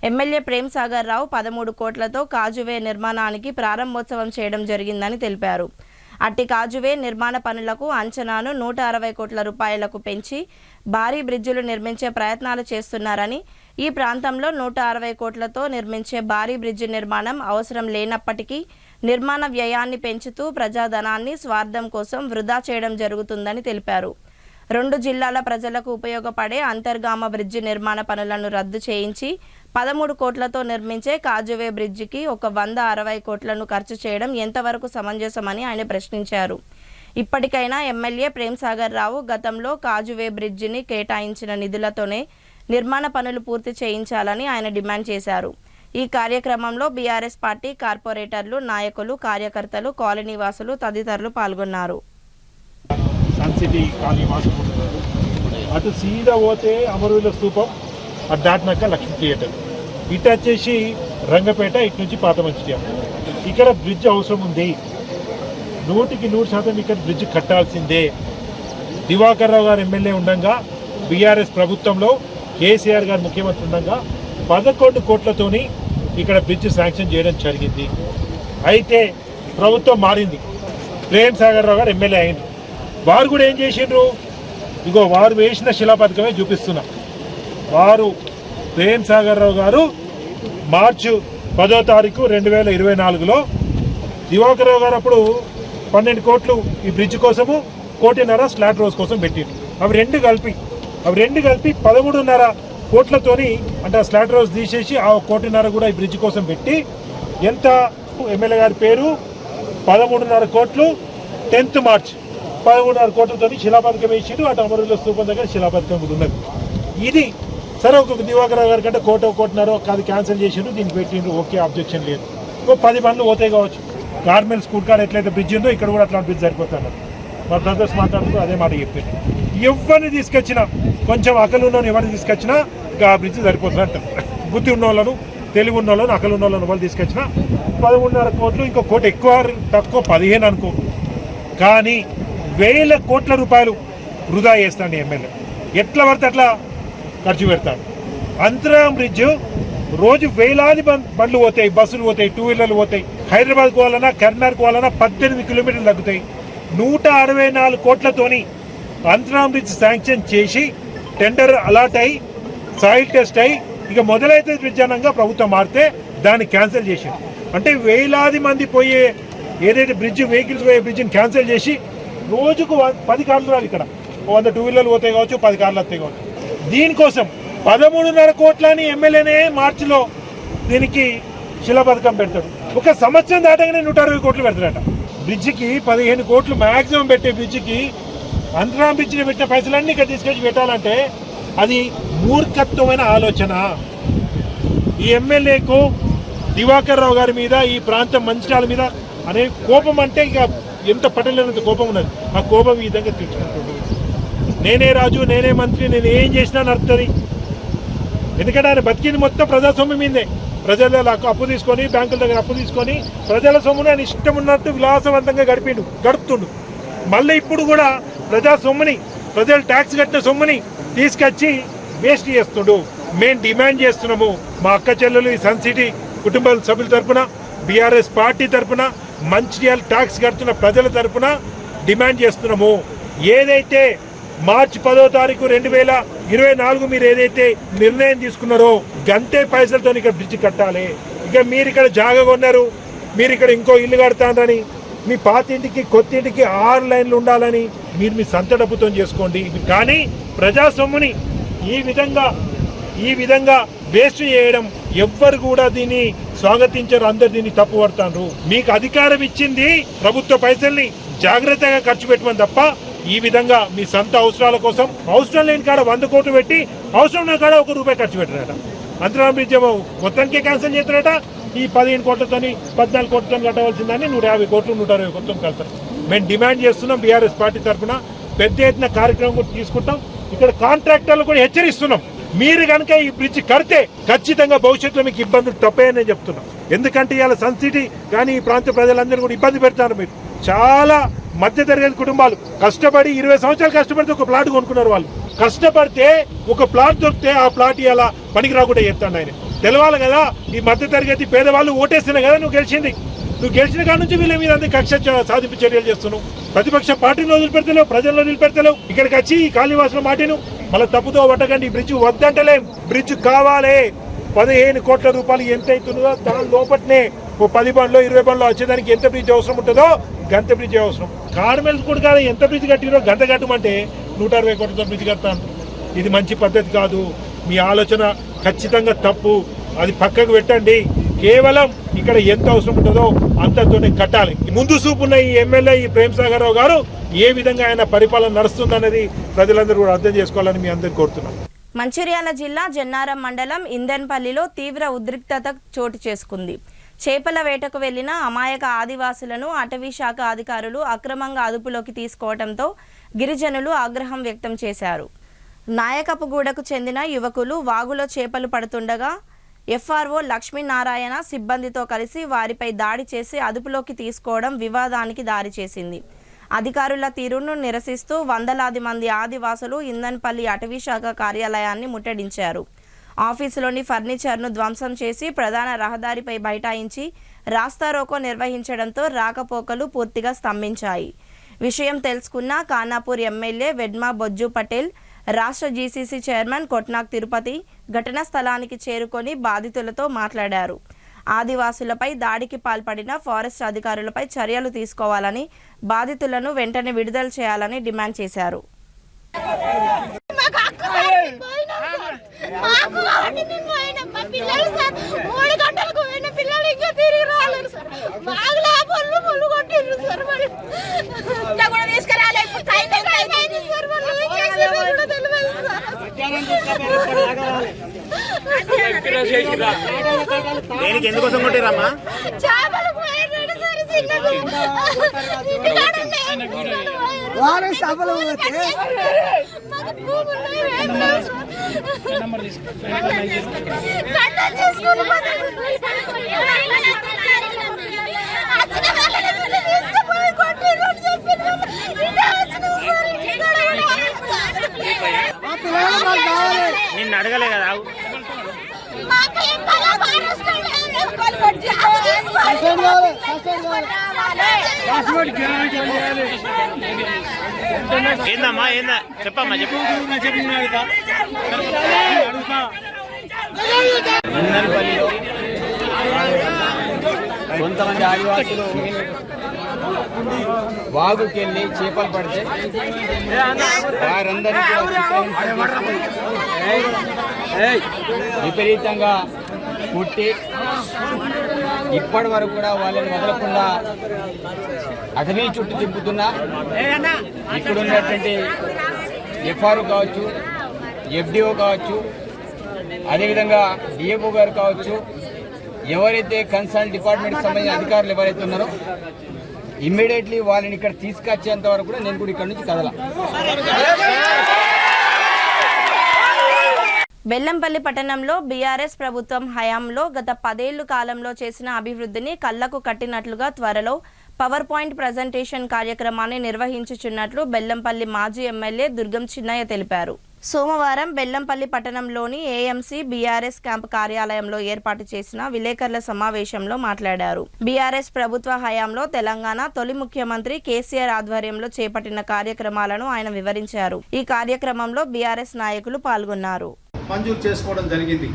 ఎమ్మెల్యే ప్రేమ్ సాగర్ రావు 13 కోట్లతో కాజువే నిర్మాణానికి ప్రారంభోత్సవం చేయడం జరిగిందని తెలిపారు. అట్టి కాజువే నిర్మాణ పనులకు అంచనాను 160 కోట్ల రూపాయలకు పెంచి భారీ బ్రిడ్జిలు నిర్మించే ప్రయత్నాలు చేస్తున్నారని, ఈ ప్రాంతంలో 160 కోట్లతో నిర్మించే భారీ బ్రిడ్జి నిర్మాణం అవసరం లేనప్పటికీ నిర్మాణ వ్యయాన్ని పెంచుతూ ప్రజాధనాన్ని స్వార్థం కోసం వృధా చేయడం జరుగుతుందని తెలిపారు. 2 జిల్లాల ప్రజలకు ఉపయోగపడే అంతర్గామ బ్రిడ్జి నిర్మాణ పనులను రద్దు చేయించి 13 కోట్లతో నిర్మించే కాజువే బ్రిడ్జికి 160 కోట్లను ఖర్చు చేయడం ఎంతవరకు సమంజసమని ఆయన ప్రశ్నించారు. ఇప్పటికైనా ఎమ్మెల్యే ప్రేమ్ సాగర్ రావు గతంలో కాజువే బ్రిడ్జిని కేటాయించిన నిధులతోనే నిర్మాణ పనులు పూర్తి చేయించాలని ఆయన డిమాండ్ చేశారు. ఈ కార్యక్రమంలో బీఆర్ఎస్ పార్టీ కార్పొరేటర్లు, నాయకులు, కార్యకర్తలు, కాలనీ వాసులు తదితరులు పాల్గొన్నారు. అటు సీదా పోతే అమరవీరుల స్తూపం, అటు దాటినాక లక్ష్మీ థియేటర్, ఇటు వచ్చేసి రంగపేట, ఇటు నుంచి పాత మంచిర్యాల. ఇక్కడ బ్రిడ్జ్ అవసరం ఉంది, 100% ఇక్కడ బ్రిడ్జ్ కట్టాల్సిందే. దివాకర్ రావు గారు ఎమ్మెల్యే ఉండగా, బీఆర్ఎస్ ప్రభుత్వంలో కేసీఆర్ గారు ముఖ్యమంత్రి ఉండగా 11 కోట్లతోని ఇక్కడ బ్రిడ్జ్ శాంక్షన్ చేయడం జరిగింది. అయితే ప్రభుత్వం మారింది, ప్రేమ్ సాగర్ రావు గారు ఎమ్మెల్యే అయింది. వారు కూడా ఏం చేసిండ్రు, ఇగో వారు వేసిన శిలాపథకమే చూపిస్తున్నా. వారు ప్రేమ్ సాగర్ రావు గారు మార్చి 10వ తారీఖు 2024లో దివాకర్ రావు గారు అప్పుడు 12 కోట్లు ఈ బ్రిడ్జ్ కోసము, 1.5 కోటి స్లాట్ రోజ్ కోసం పెట్టిండ్రు. అవి రెండు కలిపి 13.5 కోట్లతోని, అంటే ఆ స్లాట్ రోజ్ తీసేసి ఆ 1.5 కోటి కూడా ఈ బ్రిడ్జ్ కోసం పెట్టి, ఎంత ఎమ్మెల్యే గారి పేరు 13.5 కోట్లు 10th మార్చ్ 13.5 కోట్లతో శిలాపథకం వేసిండు. అటు అమరుల స్తూపం దగ్గర శిలాపథకం కూడా ఉన్నది. ఇది సరే, ఒక దివాకర్ రావు గారి కంటే 1.5 కోట్లన్నర అది క్యాన్సిల్ చేసిండు, దీనికి పెట్టిండ్రు, ఓకే, ఆబ్జెక్షన్ లేదు. 10 పనులు పోతాయి కావచ్చు. గార్మెంట్ స్కూల్ కాడ ఎట్లయితే బ్రిడ్జ్ ఉందో ఇక్కడ కూడా అట్లాంటి బ్రిడ్జ్ సరిపోతున్నారు. మా బ్రదర్స్ మాట్లాడుతూ అదే మాట చెప్పారు. ఎవరిని తీసుకొచ్చినా, కొంచెం అకలు ఉన్నోని ఎవరిని తీసుకొచ్చినా ఇంకా ఆ బ్రిడ్జ్ సరిపోతుంది అంటారు. బుద్ధి ఉన్న వాళ్ళను, తెలివి ఉన్న వాళ్ళను, అకలు ఉన్న వాళ్ళను వాళ్ళు తీసుకొచ్చినా 13.5 కోట్లు, ఇంకో కోటి ఎక్కువ తక్కువ 15 అనుకో, కానీ 1000 కోట్ల రూపాయలు వృధా చేస్తాడు ఎమ్మెల్యే. ఎట్లా పడితే అట్లా ఖర్చు పెడతాడు. అంతరాం బ్రిడ్జ్ రోజు వేలాది బండ్లు పోతాయి, బస్సులు పోతాయి, 2 వీలర్లు పోతాయి. హైదరాబాద్ పోవాలన్నా, కర్నాటక పోవాలన్నా 18 కిలోమీటర్లు తగ్గుతాయి. 164 కోట్లతోని అంతరాం బ్రిడ్జ్ శాంక్షన్ చేసి టెండర్ అలాట్ అయ్యి సాయిల్ టెస్ట్ అయ్యి ఇక మొదలైతే బ్రిడ్జ్ అనగా ప్రభుత్వం మారితే దాన్ని క్యాన్సిల్ చేసింది. అంటే వేలాది మంది పోయే ఏదైతే బ్రిడ్జ్, వెహికల్స్ పోయే బ్రిడ్జ్ని క్యాన్సిల్ చేసి రోజుకు 10 కార్లు రావు. ఇక్కడ 100 2 వీలర్లు పోతాయి కావచ్చు, 10 కార్లు వస్తాయి కావచ్చు. దీనికోసం 13.5 కోట్లని ఎమ్మెల్యేనే మార్చిలో దీనికి శిలాపథకం పెడతాడు. ఒక సంవత్సరం దాటగానే 160 కోట్లు పెడతాడట. బ్రిడ్జికి 15 కోట్లు మ్యాక్సిమం పెట్టే బ్రిడ్జికి అంతరాం బ్రిడ్జిని పెట్టిన పైసలన్నీ ఇక్కడ తీసుకొచ్చి పెట్టాలంటే అది మూర్ఖత్వమైన ఆలోచన. ఈ ఎమ్మెల్యేకు దివాకర్ రావు గారి మీద, ఈ ప్రాంతం మంచిర్యాల మీద అనే కోపం అంటే ఇక ఎంత పట్టలేనంత కోపం ఉన్నది. ఆ కోపం ఈ విధంగా తీర్చుకుంటుంది. నేనే రాజు, నేనే మంత్రి, నేను ఏం చేసినా నడుతుంది. ఎందుకంటే ఆయన బతికింది మొత్తం ప్రజాస్వామ్యం మీదే. ప్రజల అప్పు తీసుకొని, బ్యాంకుల దగ్గర అప్పు తీసుకొని ప్రజల సొమ్ముని ఆయన ఇష్టం ఉన్నట్టు విలాసవంతంగా గడుపుతుండు. మళ్ళీ ఇప్పుడు కూడా ప్రజా సొమ్ముని, ప్రజలు ట్యాక్స్ కట్టిన సొమ్ముని తీసుకొచ్చి వేస్ట్ చేస్తుండు. మేము డిమాండ్ చేస్తున్నాము, మా అక్క చెల్లెలు ఈ సన్ సిటీ కుటుంబ సభ్యుల తరఫున, బీఆర్ఎస్ పార్టీ తరఫున, మంచిర్యాల ట్యాక్స్ కడుతున్న ప్రజల తరఫున డిమాండ్ చేస్తున్నాము. ఏదైతే మార్చి 10వ తారీఖు 2024 మీరు ఏదైతే నిర్ణయం తీసుకున్నారో గంటే పైసలతో ఇక్కడ బ్రిడ్జ్ కట్టాలి. ఇక మీరు ఇక్కడ జాగా కొన్నారు, మీరు ఇక్కడ ఇంకో ఇల్లు కడతానని, మీ పాత ఇంటికి కొత్త ఇంటికి 6 లైన్లు ఉండాలని మీరు మీ సొంత డబ్బుతో చేసుకోండి. కానీ ప్రజాస్వామ్యని ఈ విధంగా వేస్ట్ చేయడం ఎవ్వరు కూడా దీన్ని స్వాగతించరు. అందరు దీన్ని తప్పు పడతారు. మీకు అధికారం ఇచ్చింది ప్రభుత్వ పైసల్ని జాగ్రత్తగా ఖర్చు పెట్టమని తప్ప ఈ విధంగా మీ సొంత అవసరాల కోసం అవసరం లేని కాడ 100 కోట్లు పెట్టి అవసరం లేని కాడ ₹1 ఖర్చు పెట్టారట. అంతరాం బ్రిడ్జ్ మొత్తానికే క్యాన్సిల్ చేస్తారట. ఈ 15 కోట్లతోని 14 కోట్లతో కట్టవలసిందని 150 కోట్లు 160 కోట్లతో కడతారు. మేము డిమాండ్ చేస్తున్నాం. బీఆర్ఎస్ పార్టీ తరఫున పెద్ద ఎత్తున కార్యక్రమం కూడా తీసుకుంటాం. ఇక్కడ కాంట్రాక్టర్లు కూడా హెచ్చరిస్తున్నాం. మీరు కనుక ఈ బ్రిడ్జ్ కడితే ఖచ్చితంగా భవిష్యత్తులో మీకు ఇబ్బందులు తప్పేయని చెప్తున్నాం. ఎందుకంటే ఇవాళ సన్ సిటీ కానీ ఈ ప్రాంత ప్రజలందరూ కూడా ఇబ్బంది పెడతారు. మీరు చాలా మధ్యతరగతి కుటుంబాలు కష్టపడి 20 సంవత్సరాలు కష్టపడితే ఒక ప్లాట్ కొనుక్కున్నారు. వాళ్ళు కష్టపడితే ఒక ప్లాట్ దొరికితే ఆ ప్లాట్ ఇలా పనికి రాకుండా చెప్తాను. ఆయన తెలవాలి కదా, ఈ మధ్యతరగతి పేదవాళ్ళు ఓటేస్తున్నా కదా నువ్వు గెలిచింది. నువ్వు గెలిచిన కాడ నుంచి వీళ్ళ మీద అంతే కక్ష సాధింపు చర్యలు చేస్తున్నావు. ప్రతిపక్ష పార్టీని వదిలిపెడతలేవు, ప్రజల్లో వదిలిపెడతలేవు. ఇక్కడికి వచ్చి ఈ కాళీవాసుల మాటను మళ్ళీ తప్పుతో పట్టకండి. ఈ బ్రిడ్జ్ వద్దంటలేం, బ్రిడ్జ్ కావాలి. 15 కోట్ల రూపాయలు ఎంత అవుతుందో దాని లోపట్నే ఓ 10 బండ్లో 20 బండ్లో వచ్చేదానికి ఎంత బ్రిడ్జ్ అవసరం ఉంటుందో గంత బ్రిడ్జ్ అవసరం. కార్మెల్స్ కూడా కాదు, ఎంత బ్రిడ్జ్ కట్టిరో గంట కట్టమంటే 160 కోట్లతో బ్రిడ్జ్ కడతాను. ఇది మంచి పద్ధతి కాదు. మీ ఆలోచన ఖచ్చితంగా తప్పు. అది పక్కకు పెట్టండి. కేవలం ఇక్కడ ఎంత అవసరం ఉంటుందో అంతతోనే కట్టాలి. ముందు చూపున్న ఈ ఎమ్మెల్యే ఈ ప్రేమ్ సాగర్ రావు గారు ఏ విధంగా ఆయన పరిపాలన నడుస్తుందన్నది ప్రజలందరూ కూడా అర్థం చేసుకోవాలని మీ అందరికీ కోరుతున్నాను. మంచిర్యాల జిల్లా జన్నారం మండలం ఇందన్పల్లిలో తీవ్ర ఉద్రిక్తత చోటు చేసుకుంది. చేపల వేటకు వెళ్లిన అమాయక ఆదివాసులను అటవీ శాఖ అధికారులు అక్రమంగా అదుపులోకి తీసుకోవడంతో గిరిజనులు ఆగ్రహం వ్యక్తం చేశారు. నాయకపుగూడకు చెందిన యువకులు వాగులో చేపలు పడుతుండగా ఎఫ్ఆర్ఓ లక్ష్మీనారాయణ సిబ్బందితో కలిసి వారిపై దాడి చేసి అదుపులోకి తీసుకోవడం వివాదానికి దారిచేసింది. అధికారుల తీరును నిరసిస్తూ వందలాది మంది ఆదివాసులు ఇందన్పల్లి అటవీ శాఖ కార్యాలయాన్ని ముట్టడించారు. ఆఫీసులోని ఫర్నిచర్ను ధ్వంసం చేసి ప్రధాన రహదారిపై బైఠాయించి రాస్తారోకో నిర్వహించడంతో రాకపోకలు పూర్తిగా స్తంభించాయి. విషయం తెలుసుకున్న ఖానాపూర్ ఎమ్మెల్యే వెడ్మా బొజ్జు పటేల్, రాష్ట్ర జీసీసీ చైర్మన్ కొట్నాక్ తిరుపతి ఘటనా స్థలానికి చేరుకొని బాధితులతో మాట్లాడారు. ఆదివాసులపై దాడికి పాల్పడిన ఫారెస్ట్ అధికారులపై చర్యలు తీసుకోవాలని, బాధితులను వెంటనే విడుదల చేయాలని డిమాండ్ చేశారు. దేనికి ఎందుకోసం కొట్టిరమ్మా? నిన్ను అడగలే కదా. ఏందమ్మా ఏందా చెప్పమ్మా చెప్పు. ఇందన్పల్లిలో కొంతమంది ఆదివాసులు వాగుకెళ్ళి చేపలు పడితే వారందరినీ విపరీతంగా కుట్టి ఇప్పటి వరకు కూడా వాళ్ళని వదలకుండా అటవీ చుట్టూ తిప్పుతున్నా ఇక్కడ ఉన్నటువంటి ఎఫ్ఆర్ఓ కావచ్చు, ఎఫ్డిఓ కావచ్చు, అదేవిధంగా డిఎఫ్ఓ గారు కావచ్చు, ఎవరైతే కన్సర్న్ డిపార్ట్మెంట్కి సంబంధించిన అధికారులు ఎవరైతే ఉన్నారో ఇమ్మీడియట్లీ వాళ్ళని ఇక్కడ తీసుకొచ్చేంత వరకు కూడా నేను కూడా ఇక్కడ నుంచి కదలా. బెల్లంపల్లి పట్టణంలో బీఆర్ఎస్ ప్రభుత్వం హయాంలో గత 10 ఏళ్ల కాలంలో చేసిన అభివృద్ధిని కళ్లకు కట్టినట్లుగా త్వరలో పవర్ పాయింట్ ప్రజెంటేషన్ కార్యక్రమాన్ని నిర్వహించుచున్నట్లు బెల్లంపల్లి మాజీ ఎమ్మెల్యే దుర్గం చిన్నయ్య తెలిపారు. సోమవారం బెల్లంపల్లి పట్టణంలోని ఏఎంసీ బీఆర్ఎస్ క్యాంపు కార్యాలయంలో ఏర్పాటు చేసిన విలేకరుల సమావేశంలో మాట్లాడారు. బీఆర్ఎస్ ప్రభుత్వ హయాంలో తెలంగాణ తొలి ముఖ్యమంత్రి కేసీఆర్ ఆధ్వర్యంలో చేపట్టిన కార్యక్రమాలను ఆయన వివరించారు. ఈ కార్యక్రమంలో బీఆర్ఎస్ నాయకులు పాల్గొన్నారు. మంజూరు చేసుకోవడం జరిగింది.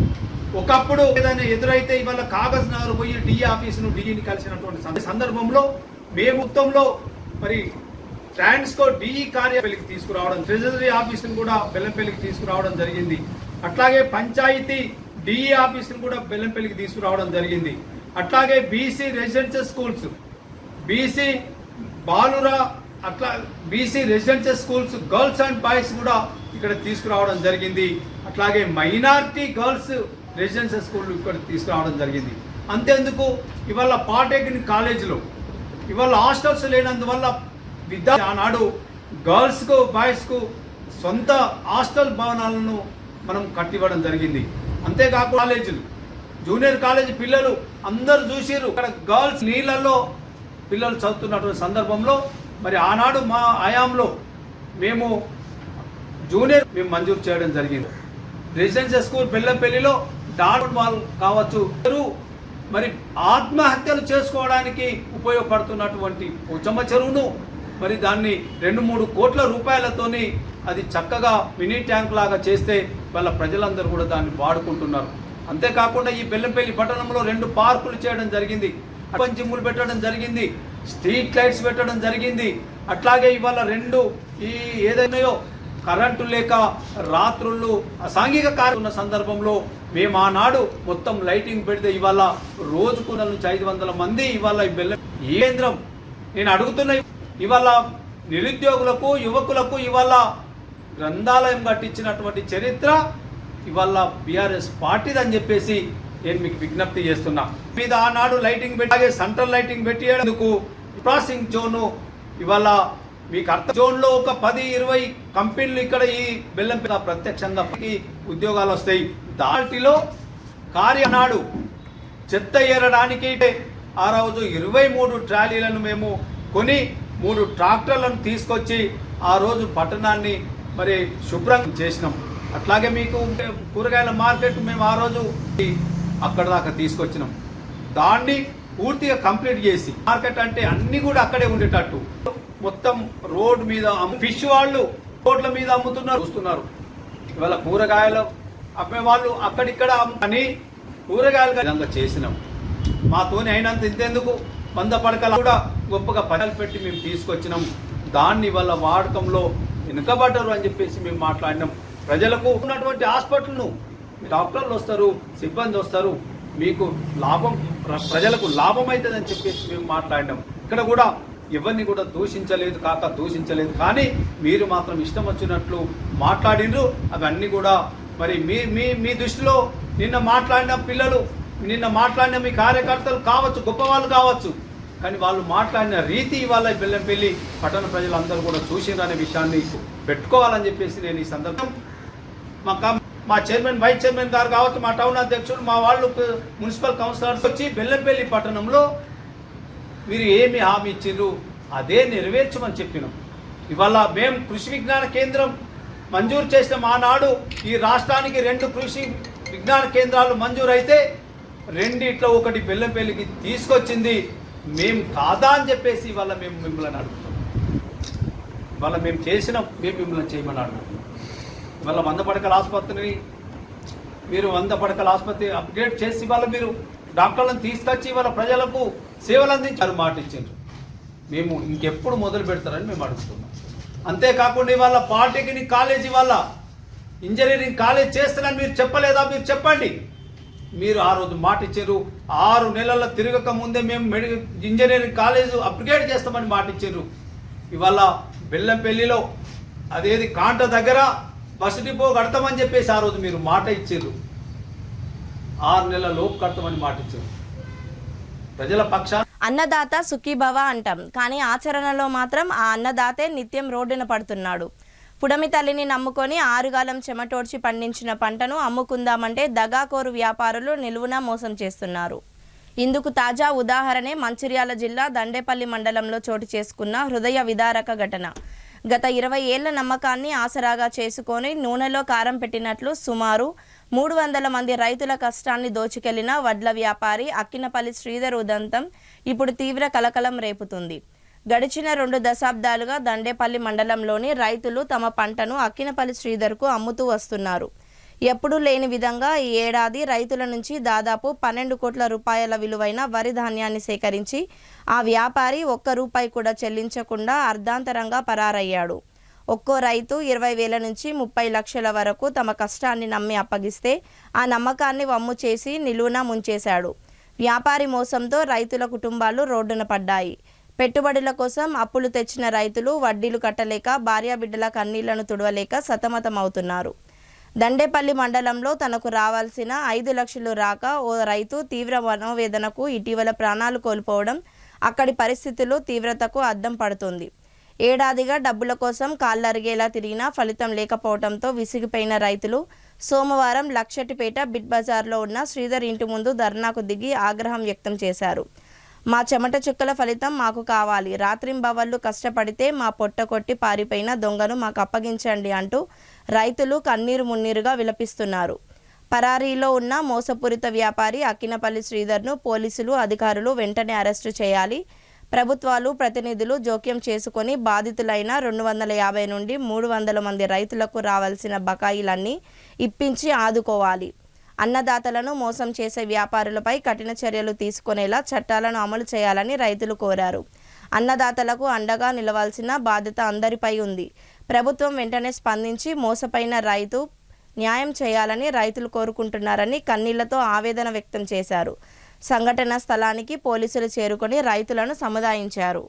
ఒకప్పుడు ఏదైనా ఎదురైతే ఇవాళ కాగజ్ నగర్ పోయి డిఈ ఆఫీసును డిఈని కలిసినటువంటి సందర్భంలో మేము మొత్తంలో మరి ట్రాన్స్కో డిఈ కార్యాలయానికి తీసుకురావడం, ట్రెజరీ ఆఫీసును కూడా బెల్లంపల్లికి తీసుకురావడం జరిగింది. అట్లాగే పంచాయతీ డిఈ ఆఫీసును కూడా బెల్లంపల్లికి తీసుకురావడం జరిగింది. అట్లాగే బీసీ రెసిడెన్షియల్ స్కూల్స్, బీసీ బాలుర అట్లా BC residential schools girls and boys కూడా ఇక్కడ తీసుకురావడం జరిగింది. అట్లాగే మైనారిటీ గర్ల్స్ రెసిడెన్షియల్ స్కూల్ ఇక్కడ తీసుకురావడం జరిగింది. అంతేందుకు ఇవాళ పాలిటెక్నిక్ కాలేజీలో ఇవాళ హాస్టల్స్ లేనందువల్ల ఆనాడు గర్ల్స్కు బాయ్స్కు సొంత హాస్టల్ భవనాలను మనం కట్టివ్వడం జరిగింది. అంతేకాకుండా కాలేజీలు, జూనియర్ కాలేజీ పిల్లలు అందరూ చూసిరు. ఇక్కడ గర్ల్స్ నీళ్ళల్లో పిల్లలు చదువుతున్నటువంటి సందర్భంలో మరి ఆనాడు మా హయాంలో మేము మంజూరు చేయడం జరిగింది. రెసిడెన్షియల్ స్కూల్ బెల్లంపల్లిలో డాట్ వాల్ కావచ్చు, మరి ఆత్మహత్యలు చేసుకోవడానికి ఉపయోగపడుతున్నటువంటి పోచమ్మ చెరువును మరి దాన్ని 2-3 కోట్ల రూపాయలతోని అది చక్కగా మినీ ట్యాంక్ లాగా చేస్తే వాళ్ళ ప్రజలందరూ కూడా దాన్ని వాడుకుంటున్నారు. అంతేకాకుండా ఈ బెల్లంపల్లి పట్టణంలో 2 పార్కులు చేయడం జరిగింది, జిమ్ములు పెట్టడం జరిగింది, స్ట్రీట్ లైట్స్ పెట్టడం జరిగింది. అట్లాగే ఇవాళ 2 ఈ ఏదైనాయో కరెంటు లేక రాత్రుళ్ళు అసాంఘిక కార్యం ఉన్న సందర్భంలో మేము ఆనాడు మొత్తం లైటింగ్ పెడితే ఇవాళ రోజుకు 500 మంది ఇవాళ ఈ బెల్లం కేంద్రం నేను అడుగుతున్న ఇవాళ నిరుద్యోగులకు యువకులకు ఇవాళ గ్రంథాలయం కట్టించినటువంటి చరిత్ర ఇవాళ బీఆర్ఎస్ పార్టీదని చెప్పేసి నేను మీకు విజ్ఞప్తి చేస్తున్నా. మీద ఆనాడు లైటింగ్ పెట్టి సెంట్రల్ లైటింగ్ పెట్టేందుకు క్రాసింగ్ జోను ఇవాళ మీకు అర్థం జోన్లో ఒక 10-20 కంపెనీలు ఇక్కడ ఈ బెల్లంపల్లి ప్రత్యక్షంగా ఉద్యోగాలు వస్తాయి. దాటిలో కార్యనాడు చెత్త ఏరడానికి ఆ రోజు 23 ట్రాలీలను మేము కొని 3 ట్రాక్టర్లను తీసుకొచ్చి ఆ రోజు పట్టణాన్ని మరి శుభ్రం చేసినాం. అట్లాగే మీకు కూరగాయల మార్కెట్ మేము ఆ రోజు అక్కడ దాకా తీసుకొచ్చినాం. దాన్ని పూర్తిగా కంప్లీట్ చేసి మార్కెట్ అంటే అన్ని కూడా అక్కడే ఉండేటట్టు మొత్తం రోడ్ మీద ఫిష్ వాళ్ళు రోడ్ల మీద అమ్ముతున్నారు చూస్తున్నారు. ఇవాళ కూరగాయలు అమ్మే వాళ్ళు అక్కడిక్కడ అని కూరగాయలు విధంగా చేసినాం. మాతోని అయినంత ఇంతెందుకు 100 పడకలు కూడా గొప్పగా పనులు పెట్టి మేము తీసుకొచ్చినాం. దాన్ని వల్ల వాడకంలో వెనుకబడ్డరు అని చెప్పేసి మేము మాట్లాడినాం. ప్రజలకు ఉన్నటువంటి హాస్పిటల్ను డాక్టర్లు వస్తారు, సిబ్బంది వస్తారు, మీకు లాభం ప్రజలకు లాభం అవుతుందని చెప్పేసి మేము మాట్లాడినాం. ఇక్కడ కూడా ఎవరిని కూడా దూషించలేదు కానీ మీరు మాత్రం ఇష్టం వచ్చినట్లు మాట్లాడినరు. అవన్నీ కూడా మరి మీ దృష్టిలో నిన్న మాట్లాడిన పిల్లలు, నిన్న మాట్లాడిన మీ కార్యకర్తలు కావచ్చు, గొప్పవాళ్ళు కావచ్చు, కానీ వాళ్ళు మాట్లాడిన రీతి ఇవాళ బెల్లంపల్లి పట్టణ ప్రజలందరూ కూడా చూసిరనే విషయాన్ని పెట్టుకోవాలని చెప్పేసి నేను ఈ సందర్భం మా చైర్మన్, వైస్ చైర్మన్ గారు కావచ్చు, మా టౌన్ అధ్యక్షుడు, మా వాళ్ళు మున్సిపల్ కౌన్సిలర్స్ వచ్చి బెల్లంపల్లి పట్టణంలో మీరు ఏమి హామీ ఇచ్చిండ్రు అదే నెరవేర్చమని చెప్పినాం. ఇవాళ మేము కృషి విజ్ఞాన కేంద్రం మంజూరు చేసిన ఆనాడు ఈ రాష్ట్రానికి 2 కృషి విజ్ఞాన కేంద్రాలు మంజూరు అయితే 2 ఒకటి బెల్లంపల్లికి తీసుకొచ్చింది మేము కాదా అని చెప్పేసి ఇవాళ మేము మిమ్మల్ని అడుగుతాం. ఇవాళ మేము చేసినాం, మేము మిమ్మల్ని చేయమని అడుగుతాం. ఇవాళ 100 పడకల ఆసుపత్రిని మీరు 100 పడకల ఆసుపత్రి అప్గ్రేడ్ చేసి ఇవాళ మీరు డాక్టర్లను తీసుకొచ్చి ఇవాళ ప్రజలకు సేవలు అందించారు, మాట ఇచ్చారు. మేము ఇంకెప్పుడు మొదలు పెడతారని మేము అడుగుతున్నాం. అంతేకాకుండా ఇవాళ పాలిటెక్నిక్ కాలేజ్, ఇవాళ ఇంజనీరింగ్ కాలేజ్ చేస్తారని మీరు చెప్పలేదా? మీరు చెప్పండి. మీరు ఆ రోజు మాట ఇచ్చారు. 6 నెలల తిరగక ముందే మేము ఇంజనీరింగ్ కాలేజ్ అప్గ్రేడ్ చేస్తామని మాట ఇచ్చారు. ఇవాళ బెల్లంపల్లిలో అదేది కాంట దగ్గర బస్ డిపో కడతామని చెప్పేసి ఆ రోజు మీరు మాట ఇచ్చారు. 6 నెలల లోపు కడతామని మాట ఇచ్చారు. ప్రజల పక్షాన అన్నదాత సుఖీభవ అంటాం, కానీ ఆచరణలో మాత్రం ఆ అన్నదాతే నిత్యం రోడ్డున పడుతున్నాడు. పుడమి తల్లిని నమ్ముకొని ఆరుగాలం చెమటోడ్చి పండించిన పంటను అమ్ముకుందామంటే దగాకోరు వ్యాపారులు నిలువునా మోసం చేస్తున్నారు. ఇందుకు తాజా ఉదాహరణే మంచిర్యాల జిల్లా దండేపల్లి మండలంలో చోటు చేసుకున్న హృదయ విదారక ఘటన. గత 20 ఏళ్ల నమ్మకాన్ని ఆసరాగా చేసుకొని నూనెలో కారం పెట్టినట్లు సుమారు 300 మంది రైతుల కష్టాన్ని దోచుకెళ్లిన వడ్ల వ్యాపారి అక్కినపల్లి శ్రీధర్ ఉదంతం ఇప్పుడు తీవ్ర కలకలం రేపుతుంది. గడిచిన 2 దశాబ్దాలుగా దండేపల్లి మండలంలోని రైతులు తమ పంటను అక్కినపల్లి శ్రీధర్కు అమ్ముతూ వస్తున్నారు. ఎప్పుడూ లేని విధంగా ఈ ఏడాది రైతుల నుంచి దాదాపు 12 కోట్ల రూపాయల విలువైన వరి ధాన్యాన్ని సేకరించి ఆ వ్యాపారి ఒక్క రూపాయి కూడా చెల్లించకుండా అర్ధాంతరంగా పరారయ్యాడు. ఒక్కో రైతు 20,000 నుంచి 30 లక్షల వరకు తమ కష్టాన్ని నమ్మి అప్పగిస్తే ఆ నమ్మకాన్ని వమ్ము చేసి నిలువున ముంచేశాడు. వ్యాపారి మోసంతో రైతుల కుటుంబాలు రోడ్డున పడ్డాయి. పెట్టుబడుల కోసం అప్పులు తెచ్చిన రైతులు వడ్డీలు కట్టలేక భార్యాబిడ్డల కన్నీళ్లను తుడవలేక సతమతమవుతున్నారు. దండేపల్లి మండలంలో తనకు రావాల్సిన 5 లక్షలు రాక ఓ రైతు తీవ్ర మనోవేదనకు ఇటీవల ప్రాణాలు కోల్పోవడం అక్కడి పరిస్థితులు తీవ్రతకు అద్దం పడుతుంది. ఏడాదిగా డబ్బుల కోసం కాళ్ళరిగేలా తిరిగినా ఫలితం లేకపోవడంతో విసిగిపోయిన రైతులు సోమవారం లక్షటిపేట బిట్ బజార్లో ఉన్న శ్రీధర్ ఇంటి ముందు ధర్నాకు దిగి ఆగ్రహం వ్యక్తం చేశారు. మా చెమట చుక్కల ఫలితం మాకు కావాలి, రాత్రింబవళ్లు కష్టపడితే మా పొట్ట కొట్టి పారిపోయిన దొంగను మాకు అప్పగించండి అంటూ రైతులు కన్నీరు మున్నీరుగా విలపిస్తున్నారు. పరారీలో ఉన్న మోసపూరిత వ్యాపారి అక్కినపల్లి శ్రీధర్ను పోలీసులు అధికారులు వెంటనే అరెస్టు చేయాలి. ప్రభుత్వాలు ప్రతినిధులు జోక్యం చేసుకొని బాధితులైన 250 నుండి 300 మంది రైతులకు రావాల్సిన బకాయిలన్నీ ఇప్పించి ఆదుకోవాలి. అన్నదాతలను మోసం చేసే వ్యాపారులపై కఠిన చర్యలు తీసుకునేలా చట్టాలను అమలు చేయాలని రైతులు కోరారు. అన్నదాతలకు అండగా నిలవాల్సిన బాధ్యత అందరిపై ఉంది. ప్రభుత్వం వెంటనే స్పందించి మోసపోయిన రైతు న్యాయం చేయాలని రైతులు కోరుకుంటున్నారని కన్నీళ్లతో ఆవేదన వ్యక్తం చేశారు. సంఘటన స్థలానికి పోలీసులు చేరుకొని రైతులను సముదాయించారు.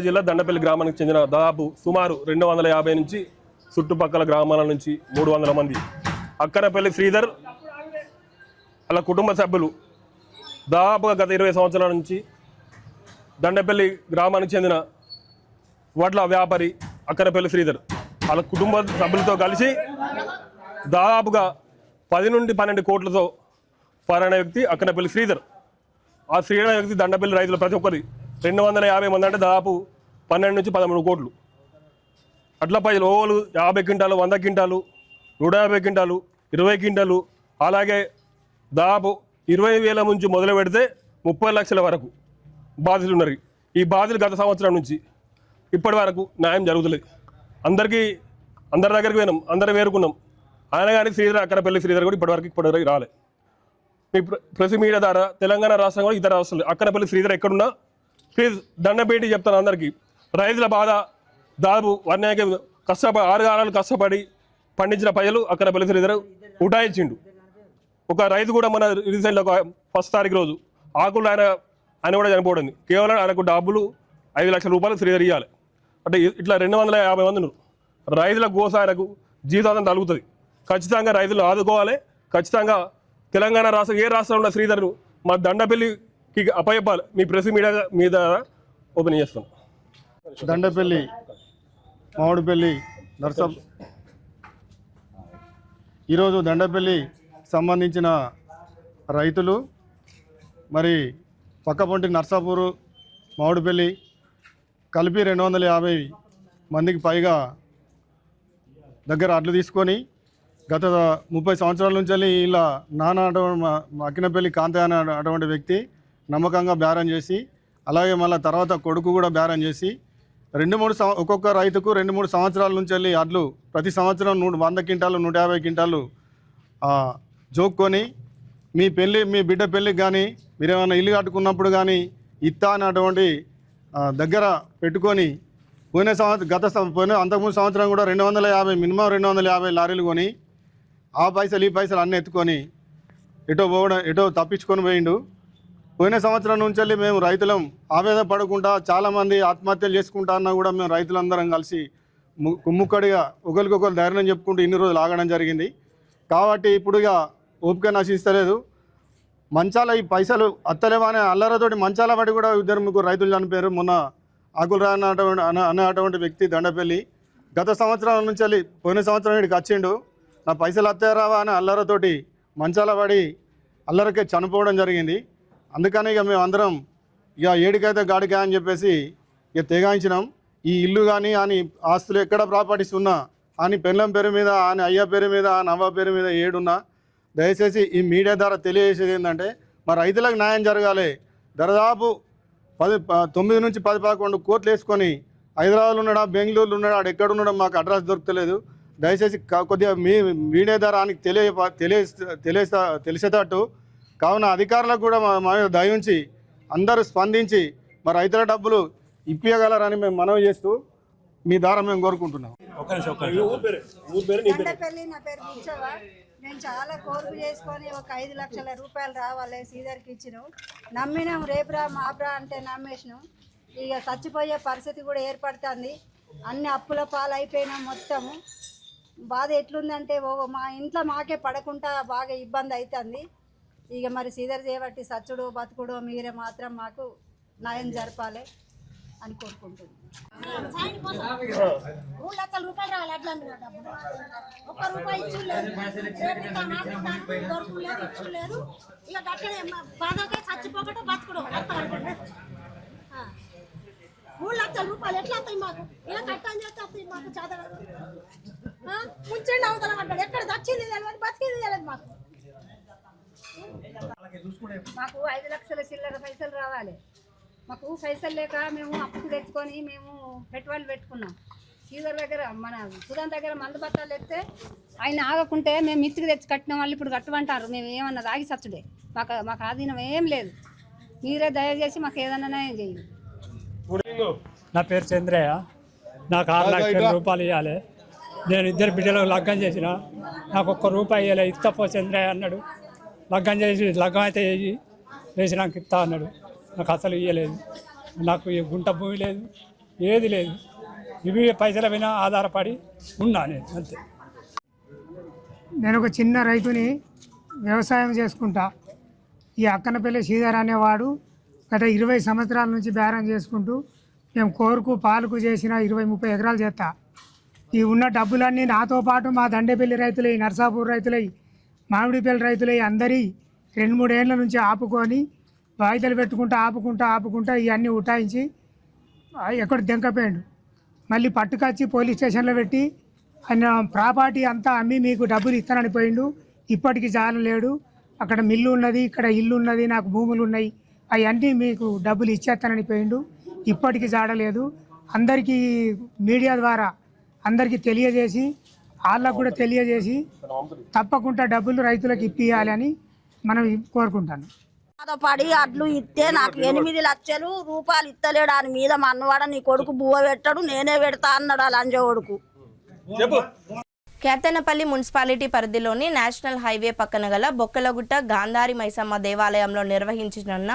జిల్లా దండపల్లి గ్రామానికి చెందిన దాదాపు సుమారు 250 నుంచి చుట్టుపక్కల గ్రామాల నుంచి 300 మంది అక్కనపల్లి శ్రీధర్ అలా కుటుంబ సభ్యులు దాదాపుగా గత 20 సంవత్సరాల నుంచి దండపల్లి గ్రామానికి చెందిన వడ్ల వ్యాపారి అక్కనపల్లి శ్రీధర్ వాళ్ళ కుటుంబ సభ్యులతో కలిసి దాదాపుగా 10 నుండి 12 కోట్లతో పారైన వ్యక్తి అక్కనపల్లి శ్రీధర్. ఆ శ్రీధర్ వ్యక్తి దండపల్లి రైతులు ప్రతి ఒక్కరి 250 మంది అంటే దాదాపు 12 నుంచి 13 కోట్లు. అట్లా పైసలు ఓవలు 50 క్వింటాలు, 100 క్వింటాలు, 150 క్వింటాలు, 20 క్వింటాలు, అలాగే దాదాపు 20,000 నుంచి మొదలు పెడితే 30 లక్షల వరకు బాధితులు ఉన్నారు. ఈ బాధితులు గత సంవత్సరం నుంచి ఇప్పటి వరకు న్యాయం జరుగుతలేదు. అందరి దగ్గరికి పోయినాం, అందరం వేరుకున్నాం. ఆయన కానీ శ్రీధర్ అక్కనపల్లి శ్రీధర్ కూడా ఇప్పటివరకు రాలే. మీ ప్రెస్ మీడియా ద్వారా తెలంగాణ రాష్ట్రం కూడా ఇతర రాష్ట్రాలు అక్కనపల్లి శ్రీధర్ ఎక్కడున్నా ప్లీజ్ దండపేటి చెప్తాను అందరికీ. రైతుల బాధ దాదాపు అన్యాయ కష్టపడి 6 కాలాలు కష్టపడి పండించిన పైసలు అక్కనపల్లి శ్రీధర్ ఉటాయించిండు. ఒక రైతు కూడా మన రీసెంట్లో 1వ తారీఖు రోజు ఆకులు ఆయన కూడా చనిపోయింది. కేవలం ఆయనకు డబ్బులు 5 లక్షల రూపాయలు శ్రీధర్ ఇవ్వాలి. అంటే ఇట్లా 250 మంది ఉన్నారు. రైతుల గోస ఆయనకు జీవితాంతం తలుగుతుంది. ఖచ్చితంగా రైతులు ఆదుకోవాలి. ఖచ్చితంగా తెలంగాణ రాష్ట్రం ఏ రాష్ట్రంలో ఉన్న శ్రీధర్ను మా దండపల్లికి అప్పచెప్పాలి. మీ ప్రెస్ మీడియా మీద ఓపెన్ చేస్తాం. దండపల్లి మామిడిపల్లి ఈరోజు దండపల్లి సంబంధించిన రైతులు మరి పక్కపొంటి నర్సాపూరు మామిడిపల్లి కలిపి 250 మందికి పైగా దగ్గర అడ్లు తీసుకొని గత 30 సంవత్సరాల నుంచి ఇలా నాన్న అక్కినపల్లి కాంతయ్య అటువంటి వ్యక్తి నమ్మకంగా బేరం చేసి, అలాగే మళ్ళీ తర్వాత కొడుకు కూడా బేరం చేసి 2-3 ఒక్కొక్క రైతుకు 2-3 సంవత్సరాల నుంచి వెళ్ళి అడ్లు ప్రతి సంవత్సరం 100 క్వింటాలు 150 క్వింటాలు జోక్కొని మీ బిడ్డ పెళ్ళికి కానీ మీరేమైనా ఇల్లు కట్టుకున్నప్పుడు కానీ ఇత్తా అన్నటువంటి దగ్గర పెట్టుకొని అంతకుముందు సంవత్సరం కూడా 250 మినిమం 250 లారీలు కొని ఆ పైసలు ఈ పైసలు అన్నీ ఎత్తుకొని ఎటో తప్పించుకొని పోయిండు. పోయిన సంవత్సరం నుంచి వెళ్ళి మేము రైతులం ఆవేదన పడకుండా చాలామంది ఆత్మహత్యలు చేసుకుంటా అన్నా కూడా మేము రైతులందరం కలిసి కుమ్ముక్కడిగా ఒకరికొకరు ధైర్యం చెప్పుకుంటూ ఇన్ని రోజులు ఆగడం జరిగింది. కాబట్టి ఇప్పుడు ఇక ఓపిక నశిస్తలేదు. మంచాల ఈ పైసలు అత్తలేవనే అల్లరతోటి మంచాల పడి కూడా 2-3 రైతులు చనిపోయారు. మొన్న ఆకులు అన్నటువంటి వ్యక్తి దండపల్లి గత సంవత్సరం నుంచి వెళ్ళి పోయిన సంవత్సరం ఇక్కడికి వచ్చిండు. నా పైసలు అత్తారావా అని అల్లరతోటి మంచాల పడి అల్లరకే చనిపోవడం జరిగింది. అందుకని ఇక మేము అందరం ఇక ఏడికైతే గాడికా అని చెప్పేసి ఇక తెగాయించినాం. ఈ ఇల్లు కానీ అని ఆస్తులు ఎక్కడ ప్రాపర్టీస్ ఉన్నా అని పెళ్ళం పేరు మీద అని అయ్య పేరు మీద అని అవ్వ పేరు మీద ఏడున్నా దయచేసి ఈ మీడియా ద్వారా తెలియజేసేది ఏంటంటే మా రైతులకు న్యాయం జరగాలి. దాదాపు 9 నుంచి 10-11 కోట్లు వేసుకొని హైదరాబాద్లో ఉన్నాడా, బెంగళూరులో ఉన్నాడా, ఆడు ఎక్కడ ఉన్నాడో మాకు అడ్రస్ దొరకలేదు. దయచేసి కొద్దిగా మీ మీడియా ద్వారా ఆయనకి తెలిసేటట్టు కావున అధికారులకు కూడా మా మీద దయ ఉంచి అందరూ స్పందించి మా రైతుల డబ్బులు ఇప్పించగలరని మేము మనవి చేస్తూ మీ ద్వారా మేము కోరుకుంటున్నాం. దండపల్లి నా పేరు కూర్చోవా. నేను చాలా కోరిక చేసుకొని ఒక 5 లక్షల రూపాయలు రావాలి శ్రీధర్కి ఇచ్చినాం. నమ్మినాం రేపురా మాపురా అంటే నమ్మేసినాం. ఇక చచ్చిపోయే పరిస్థితి కూడా ఏర్పడుతుంది. అన్ని అప్పుల పాలు అయిపోయినాం. మొత్తము బాధ ఎట్లుందంటే మా ఇంట్లో మాకే పడకుండా బాగా ఇబ్బంది అవుతుంది. ఇక మరి శ్రీధర్ చేయబట్టి సచ్చుడు బతుకుడు మీరే మాత్రం మాకు న్యాయం జరపాలి అని కోరుకుంటున్నాను. 3 లక్షల రూపాయలు రావాలి. అట్లా ₹1 ఇచ్చులేదు, దొరకలేదు, ఇచ్చులేదు. ఇక అట్లనే బాధకే చచ్చిపోకటం బతుకుడు 3 లక్షల రూపాయలు ఎట్లా వస్తాయి మాకు? ఇలా కట్టని చేస్తే వస్తాయి మాకు. చదవదు ముంచండి అవతల అంటాడు. ఎక్కడ చచ్చింది తెలియదు, బతికింది తెలియదు మాకు. మాకు 5 లక్షల చిల్లర పైసలు రావాలి. మాకు పైసలు లేక మేము అప్పుకు తెచ్చుకొని మేము పెట్టుబడులు పెట్టుకున్నాం. శ్రీధర్ దగ్గర మన సుధాన్ దగ్గర మందు బత్తాలు ఎత్తే ఆయన ఆగకుంటే మేము మిత్తికి తెచ్చి కట్టిన వాళ్ళు ఇప్పుడు కట్టమంటారు. మేము ఏమన్నా దాగి సచ్చుడే. మాకు ఆధీనం ఏం లేదు. మీరే దయచేసి మాకు ఏదన్నా న్యాయం చేయండి. నా పేరు చంద్రయ్య. నాకు 6 లక్షల రూపాయలు ఇవ్వాలి. నేను 2 బిడ్డలకు లగ్గం చేసిన. నాకు ₹1 ఇవ్వలే. ఇస్తపో చంద్రయ్య అన్నాడు. లగ్గం చేసి లగ్గం అయితే వేసి నాకు ఇస్తా అన్నాడు. నాకు అసలు ఇవ్వలేదు. నాకు గుంట భూమి లేదు, ఏది లేదు. ఇవి పైసల పైన ఆధారపడి ఉన్నా నేను అంతే. నేను ఒక చిన్న రైతుని, వ్యవసాయం చేసుకుంటా. ఈ అక్కనపల్లి శ్రీధర్ అనేవాడు గత 20 సంవత్సరాల నుంచి బేరం చేసుకుంటూ మేము కోరుకు పాలకు చేసిన 20-30 ఎకరాలు చేస్తా. ఈ ఉన్న డబ్బులన్నీ నాతో పాటు మా దండేపల్లి రైతులై, నర్సాపూర్ రైతులై, మామిడిపల్లి రైతులై అందరి 2-3 ఏళ్ళ నుంచి ఆపుకొని వాయిదాలు ఆపుకుంటా ఇవన్నీ ఉటాయించి ఎక్కడ దెంకపోయాడు. మళ్ళీ పట్టుకొచ్చి పోలీస్ స్టేషన్లో పెట్టి ఆయన ప్రాపర్టీ అంతా అమ్మి మీకు డబ్బులు ఇస్తానని పోయిండు. ఇప్పటికీ జాలం లేడు. అక్కడ మిల్లు ఉన్నది, ఇక్కడ ఇల్లు ఉన్నది, నాకు భూములు ఉన్నాయి, అవన్నీ మీకు డబ్బులు ఇచ్చేస్తానని పోయిండు. ఇప్పటికీ జాడలేదు. అందరికీ మీడియా ద్వారా అందరికీ తెలియజేసి, వాళ్ళకు కూడా తెలియజేసి తప్పకుండా డబ్బులు రైతులకు ఇప్పియాలని మనం కోరుకుంటాను. పడి అడ్లు ఇస్తే నాకు 8 లక్షలు రూపాయలు ఇస్తలేడు. దాని మీద మన్నవాడ నీ కొడుకు బువ్వ పెట్టాడు, నేనే పెడతా అన్నాడు ఆ లంజ కొడుకు. కేతనపల్లి మున్సిపాలిటీ పరిధిలోని నేషనల్ హైవే పక్కన గల బొక్కలగుట్ట గాంధారి మైసమ్మ దేవాలయంలో నిర్వహించనున్న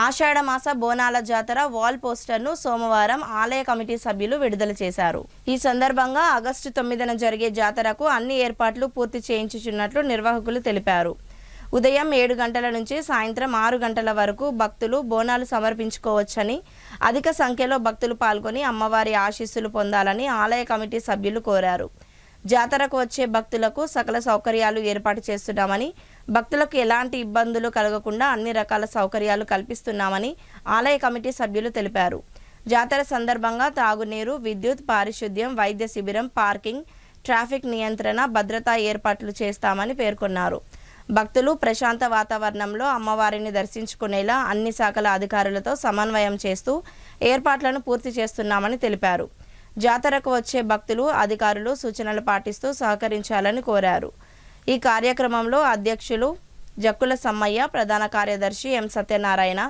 ఆషాఢమాస బోనాల జాతర వాల్ పోస్టర్ను సోమవారం ఆలయ కమిటీ సభ్యులు విడుదల చేశారు. ఈ సందర్భంగా ఆగస్టు 9న జరిగే జాతరకు అన్ని ఏర్పాట్లు పూర్తి చేయించుచున్నట్లు నిర్వాహకులు తెలిపారు. ఉదయం 7 గంటల నుంచి సాయంత్రం 6 గంటల వరకు భక్తులు బోనాలు సమర్పించుకోవచ్చని, అధిక సంఖ్యలో భక్తులు పాల్గొని అమ్మవారి ఆశీస్సులు పొందాలని ఆలయ కమిటీ సభ్యులు కోరారు. జాతరకు వచ్చే భక్తులకు సకల సౌకర్యాలు ఏర్పాటు చేస్తున్నామని, భక్తులకు ఎలాంటి ఇబ్బందులు కలగకుండా అన్ని రకాల సౌకర్యాలు కల్పిస్తున్నామని ఆలయ కమిటీ సభ్యులు తెలిపారు. జాతర సందర్భంగా తాగునీరు, విద్యుత్, పారిశుద్ధ్యం, వైద్య శిబిరం, పార్కింగ్, ట్రాఫిక్ నియంత్రణ, భద్రతా ఏర్పాట్లు చేస్తామని పేర్కొన్నారు. భక్తులు ప్రశాంత వాతావరణంలో అమ్మవారిని దర్శించుకునేలా అన్ని శాఖల అధికారులతో సమన్వయం చేస్తూ ఏర్పాట్లను పూర్తి చేస్తున్నామని తెలిపారు. జాతరకు వచ్చే భక్తులు, అధికారులు సూచనలు పాటిస్తూ సహకరించాలని కోరారు. ఈ కార్యక్రమంలో అధ్యక్షులు జక్కుల సమ్మయ్య, ప్రధాన కార్యదర్శి ఎం సత్యనారాయణ,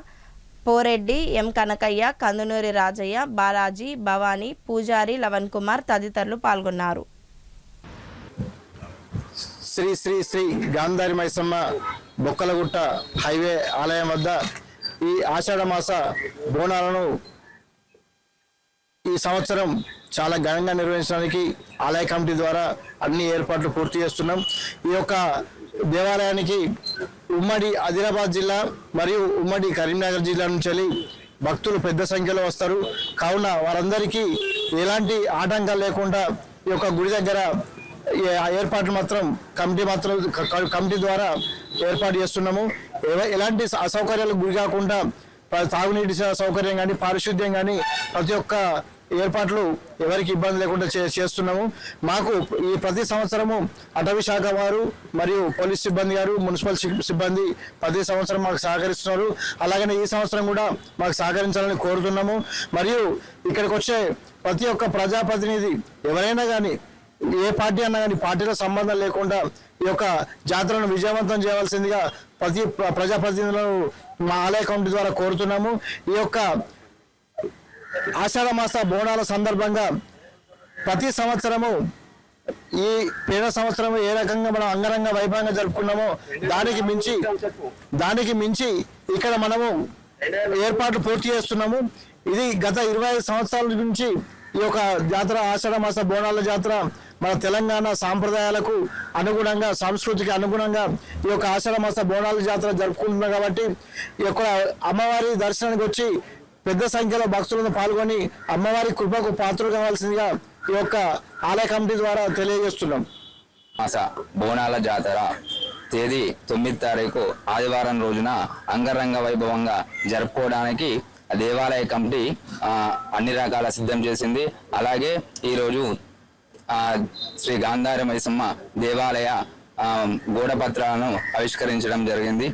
పోరెడ్డి, ఎం కనకయ్య, కందునూరి రాజయ్య, బాలాజీ, భవానీ, పూజారి లవణ్ కుమార్ తదితరులు పాల్గొన్నారు. శ్రీ శ్రీ శ్రీ గాంధారి మైసమ్మ బొక్కలగుట్ట హైవే ఆలయం వద్ద ఈ ఆషాఢమాస బోనాలను ఈ సంవత్సరం చాలా ఘనంగా నిర్వహించడానికి ఆలయ కమిటీ ద్వారా అన్ని ఏర్పాట్లు పూర్తి చేస్తున్నాం. ఈ యొక్క దేవాలయానికి ఉమ్మడి ఆదిలాబాద్ జిల్లా మరియు ఉమ్మడి కరీంనగర్ జిల్లా నుంచి భక్తులు పెద్ద సంఖ్యలో వస్తారు. కావున వారందరికీ ఎలాంటి ఆటంకాలు లేకుండా ఈ యొక్క గుడి దగ్గర ఏర్పాట్లు మాత్రం కమిటీ ద్వారా ఏర్పాటు చేస్తున్నాము. ఎలాంటి అసౌకర్యాలకు గురి కాకుండా తాగునీటి సౌకర్యం కానీ, పారిశుద్ధ్యం కానీ ప్రతి ఒక్క ఏర్పాట్లు ఎవరికి ఇబ్బంది లేకుండా చేస్తున్నాము. మాకు ఈ ప్రతి సంవత్సరము అటవీ శాఖ వారు మరియు పోలీస్ సిబ్బంది గారు, మున్సిపల్ సిబ్బంది ప్రతి సంవత్సరం మాకు సహకరిస్తున్నారు. అలాగనే ఈ సంవత్సరం కూడా మాకు సహకరించాలని కోరుతున్నాము. మరియు ఇక్కడికి వచ్చే ప్రతి ఒక్క ప్రజాప్రతినిధి ఎవరైనా కానీ, ఏ పార్టీ అన్నా కానీ పార్టీలో సంబంధం లేకుండా ఈ యొక్క జాతరను విజయవంతం చేయవలసిందిగా ప్రతి ప్రజాప్రతినిధులను మా ఆలయ కమిటీ ద్వారా కోరుతున్నాము. ఈ యొక్క ఆషాఢమాస బోనాల సందర్భంగా ప్రతి సంవత్సరము ఈ పేద సంవత్సరం ఏ రకంగా మనం అంగరంగ వైభవంగా జరుపుకున్నామో దానికి మించి ఇక్కడ మనము ఏర్పాట్లు పూర్తి చేస్తున్నాము. ఇది గత 25 సంవత్సరాల నుంచి ఈ యొక్క జాతర, ఆషాఢమాస బోనాల జాతర మన తెలంగాణ సాంప్రదాయాలకు అనుగుణంగా, సంస్కృతికి అనుగుణంగా ఈ యొక్క ఆషాఢమాస బోనాల జాతర జరుపుకుంటున్నాం. కాబట్టి ఈ యొక్క అమ్మవారి దర్శనానికి వచ్చి పెద్ద సంఖ్యలో భక్తులను పాల్గొని అమ్మవారి కృపకు పాత్రలు కావాల్సిందిగా ఈ యొక్క ఆలయ కమిటీ ద్వారా తెలియజేస్తున్నాం. బోనాల జాతర తేదీ 9వ తారీఖు ఆదివారం రోజున అంగరంగ వైభవంగా జరుపుకోవడానికి దేవాలయ కమిటీ అన్ని రకాల సిద్ధం చేసింది. అలాగే ఈరోజు శ్రీ గాంధారి మైసమ్మ దేవాలయ గోడపత్రాలను ఆవిష్కరించడం జరిగింది.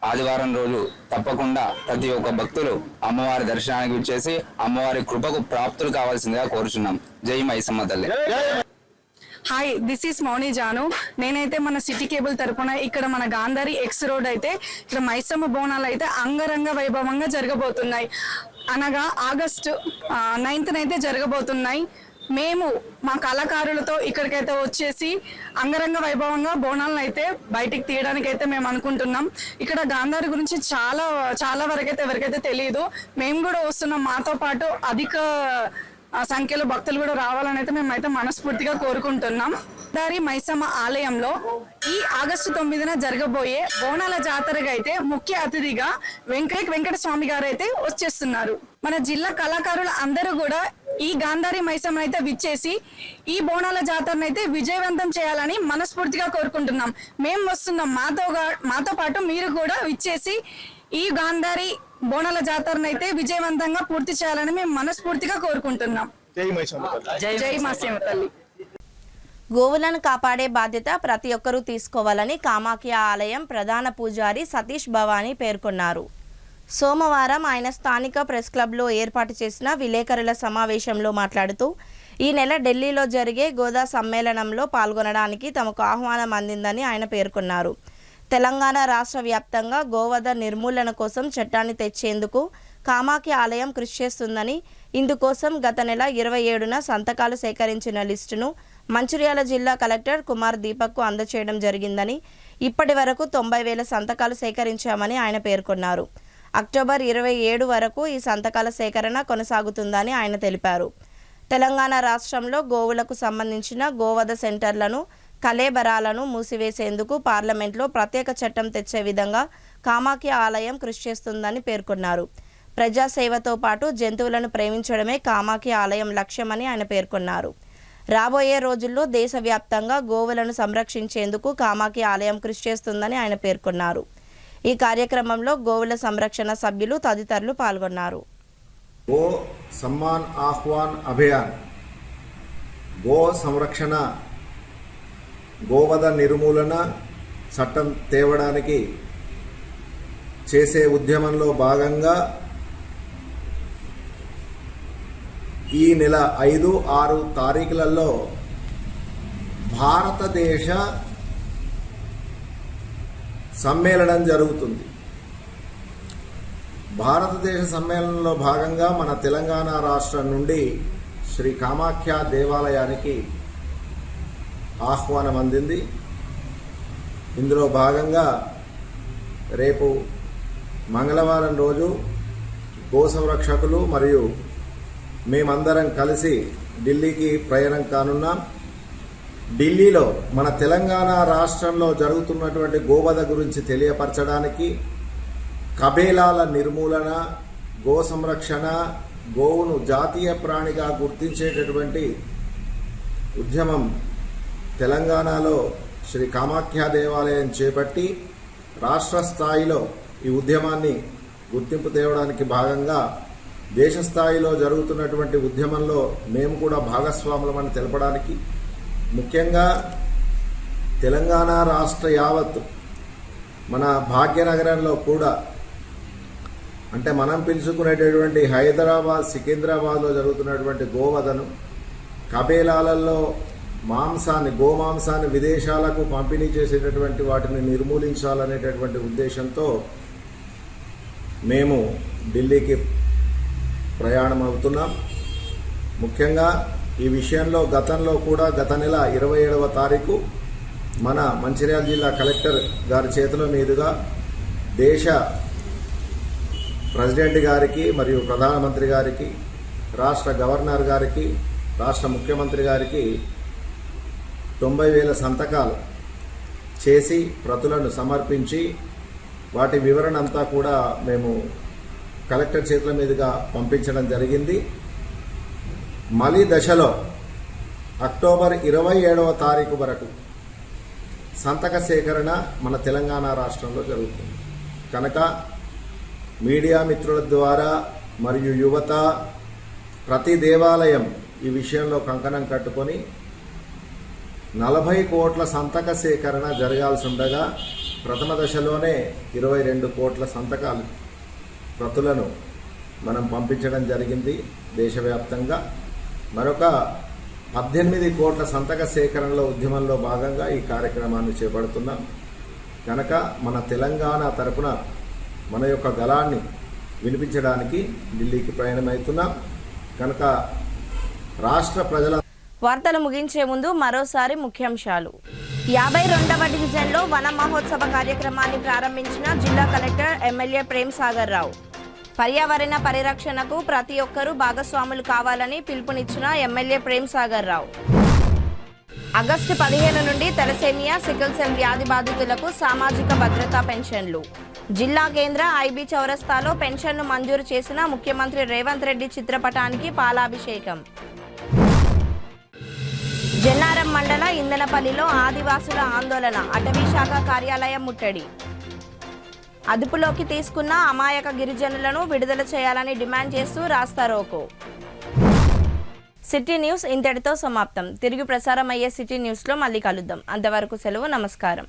ఆదివారం రోజు తప్పకుండా ప్రతి ఒక్క భక్తులు అమ్మవారి దర్శనానికి వచ్చేసి అమ్మవారి కృపకు ప్రాప్తులు కావాల్సిందిగా కోరుచున్నాం. జై మైసమ్మ తల్లి. హాయ్, దిస్ ఈస్ మౌని జాను. నేనైతే మన సిటీ కేబుల్ తరపున ఇక్కడ మన గాంధారి ఎక్స్ రోడ్ అయితే ఇక్కడ మైసమ్మ బోనాలు అయితే అంగరంగ వైభవంగా జరగబోతున్నాయి. అనగా ఆగస్టు 9th అయితే జరగబోతున్నాయి. మేము మా కళాకారులతో ఇక్కడికైతే వచ్చేసి అంగరంగ వైభవంగా బోనాలను అయితే బయటికి తీయడానికి అయితే మేము అనుకుంటున్నాం. ఇక్కడ గాంధారి గురించి చాలా వరకు అయితే ఎవరికైతే తెలియదు. మేము కూడా వస్తున్నాం. మాతో పాటు అధిక సంఖ్యలో భక్తులు కూడా రావాలని అయితే మేమైతే మనస్ఫూర్తిగా కోరుకుంటున్నాం. దారి మైసమ్మ ఆలయంలో ఈ ఆగస్టు 9న జరగబోయే బోనాల జాతరగా అయితే ముఖ్య అతిథిగా వెంకట స్వామి గారు అయితే వచ్చేస్తున్నారు. మన జిల్లా కళాకారులు అందరూ కూడా ఈ గాంధారి మైసమ్మ అయితే విచ్చేసి ఈ బోనాల జాతరను అయితే విజయవంతం చేయాలని మనస్ఫూర్తిగా కోరుకుంటున్నాం. మేము వస్తున్నాం, మాతో పాటు మీరు కూడా విచ్చేసి ఈ గాంధారి బోనాల జాతరను అయితే విజయవంతంగా పూర్తి చేయాలని మేము మనస్ఫూర్తిగా కోరుకుంటున్నాం. జై మైసమ్మ తల్లి. గోవులను కాపాడే బాధ్యత ప్రతి ఒక్కరూ తీసుకోవాలని కామాఖ్య ఆలయం ప్రధాన పూజారి సతీష్ భవానీ పేర్కొన్నారు. సోమవారం ఆయన స్థానిక ప్రెస్ క్లబ్లో ఏర్పాటు చేసిన విలేకరుల సమావేశంలో మాట్లాడుతూ ఈ నెల ఢిల్లీలో జరిగే గోదా సమ్మేళనంలో పాల్గొనడానికి తమకు ఆహ్వానం అందిందని ఆయన పేర్కొన్నారు. తెలంగాణ రాష్ట్ర వ్యాప్తంగా గోవధ నిర్మూలన కోసం చట్టాన్ని తెచ్చేందుకు కామాఖ్య ఆలయం కృషి చేస్తుందని, ఇందుకోసం గత నెల 27న సంతకాలు సేకరించిన లిస్టును మంచిర్యాల జిల్లా కలెక్టర్ కుమార్ దీపక్కు అందజేయడం జరిగిందని, ఇప్పటి వరకు 90,000 సంతకాలు సేకరించామని ఆయన పేర్కొన్నారు. అక్టోబర్ 27 వరకు ఈ సంతకాల సేకరణ కొనసాగుతుందని ఆయన తెలిపారు. తెలంగాణ రాష్ట్రంలో గోవులకు సంబంధించిన గోవధ సెంటర్లను, కళేబరాలను మూసివేసేందుకు పార్లమెంట్లో ప్రత్యేక చట్టం తెచ్చే విధంగా కామాఖ్య ఆలయం కృషి చేస్తుందని పేర్కొన్నారు. ప్రజాసేవతో పాటు జంతువులను ప్రేమించడమే కామాఖ్య ఆలయం లక్ష్యమని ఆయన పేర్కొన్నారు. రాబోయే రోజుల్లో దేశవ్యాప్తంగా గోవులను సంరక్షించేందుకు కామాఖ్య ఆలయం కృషి చేస్తుందని ఆయన పేర్కొన్నారు. ఈ కార్యక్రమంలో గోవుల సంరక్షణ సభ్యులు తదితరులు పాల్గొన్నారు. గో సమ్మాన్ ఆహ్వాన్ అభియాన్, గో సంరక్షణ, గోవధ నిర్మూలన చట్టం తేవడానికి చేసే ఉద్యమంలో భాగంగా ఈ నెల 5, 6 తారీఖులలో భారతదేశ సమ్మేళనం జరుగుతుంది. భారతదేశ సమ్మేళనంలో భాగంగా మన తెలంగాణ రాష్ట్రం నుండి శ్రీ కామాఖ్య దేవాలయానికి ఆహ్వానం అందింది. ఇందులో భాగంగా రేపు మంగళవారం రోజు గో సంరక్షకులు మరియు మేమందరం కలిసి ఢిల్లీకి ప్రయాణం కానున్నాం. ఢిల్లీలో మన తెలంగాణ రాష్ట్రంలో జరుగుతున్నటువంటి గోవధ గురించి తెలియపరచడానికి, కబేలాల నిర్మూలన, గో సంరక్షణ, గోవును జాతీయ ప్రాణిగా గుర్తించేటటువంటి ఉద్యమం తెలంగాణలో శ్రీ కామాఖ్య దేవాలయం చేపట్టి రాష్ట్ర స్థాయిలో ఈ ఉద్యమాన్ని గుర్తింపు తేవడానికి భాగంగా దేశ స్థాయిలో జరుగుతున్నటువంటి ఉద్యమంలో మేము కూడా భాగస్వాములమని తెలపడానికి, ముఖ్యంగా తెలంగాణ రాష్ట్ర యావత్తు మన భాగ్యనగరంలో కూడా, అంటే మనం పిలుచుకునేటటువంటి హైదరాబాద్, సికింద్రాబాద్లో జరుగుతున్నటువంటి గోవధను, కబేలాలలో గోమాంసాన్ని విదేశాలకు పంపిణీ చేసేటటువంటి వాటిని నిర్మూలించాలనేటటువంటి ఉద్దేశంతో మేము ఢిల్లీకి ప్రయాణం అవుతున్నాం. ముఖ్యంగా ఈ విషయంలో గతంలో కూడా గత నెల 27వ తారీఖు మన మంచిర్యాల జిల్లా కలెక్టర్ గారి చేతుల మీదుగా దేశ ప్రెసిడెంట్ గారికి మరియు ప్రధానమంత్రి గారికి, రాష్ట్ర గవర్నర్ గారికి, రాష్ట్ర ముఖ్యమంత్రి గారికి 90,000 సంతకాలు చేసి ప్రతులను సమర్పించి వాటి వివరణ అంతా కూడా మేము కలెక్టర్ చేతుల మీదుగా పంపించడం జరిగింది. మలి దశలో అక్టోబర్ 27వ తారీఖు వరకు సంతక సేకరణ మన తెలంగాణ రాష్ట్రంలో జరుగుతుంది. కనుక మీడియా మిత్రుల ద్వారా మరియు యువత, ప్రతి దేవాలయం ఈ విషయంలో కంకణం కట్టుకొని 40 కోట్ల సంతక సేకరణ జరగాల్సి ఉండగా ప్రథమ దశలోనే 22 కోట్ల సంతకాలు ప్రతులను మనం పంపించడం జరిగింది దేశవ్యాప్తంగా. మరొక 18 కోట్ల సంతక సేకరణలో ఉద్యమంలో భాగంగా ఈ కార్యక్రమాన్ని చేపడుతున్నాం. కనుక మన తెలంగాణ తరపున మన యొక్క గళాన్ని వినిపించడానికి ఢిల్లీకి ప్రయాణమవుతున్నాం. కనుక రాష్ట్ర ప్రజల వార్తలు ముగించే ముందు మరోసారి ముఖ్యాంశాలు. 52వ డివిజన్లో వన మహోత్సవ కార్యక్రమాన్ని ప్రారంభించిన జిల్లా కలెక్టర్ ఎమ్మెల్యే ప్రేమ్ సాగర్ రావు. పర్యావరణ పరిరక్షణకు ప్రతి ఒక్కరూ భాగస్వాములు కావాలని పిలుపునిచ్చిన ఎమ్మెల్యే ప్రేమ్ సాగర్ రావు. ఆగస్టు 15 నుండి తలసేమియా, సికిల్ సెల్ వ్యాధి బాధితులకు సామాజిక భద్రతా పెన్షన్లు. జిల్లా కేంద్ర ఐబీ చౌరస్తాలో పెన్షన్ను మంజూరు చేసిన ముఖ్యమంత్రి రేవంత్ రెడ్డి చిత్రపటానికి పాలాభిషేకం. జన్నారం మండల ఇందనపల్లిలో ఆదివాసుల ఆందోళన, అటవీ శాఖ కార్యాలయం ముట్టడి. అదుపులోకి తీసుకున్న అమాయక గిరిజనులను విడుదల చేయాలని డిమాండ్ చేస్తూ రాస్తారోకో. సిటీ న్యూస్ ఇంతటితో సమాప్తం. తిరిగి ప్రసారం అయ్యే సిటీ న్యూస్లో మళ్ళీ కలుద్దాం. అంతవరకు సెలవు. నమస్కారం.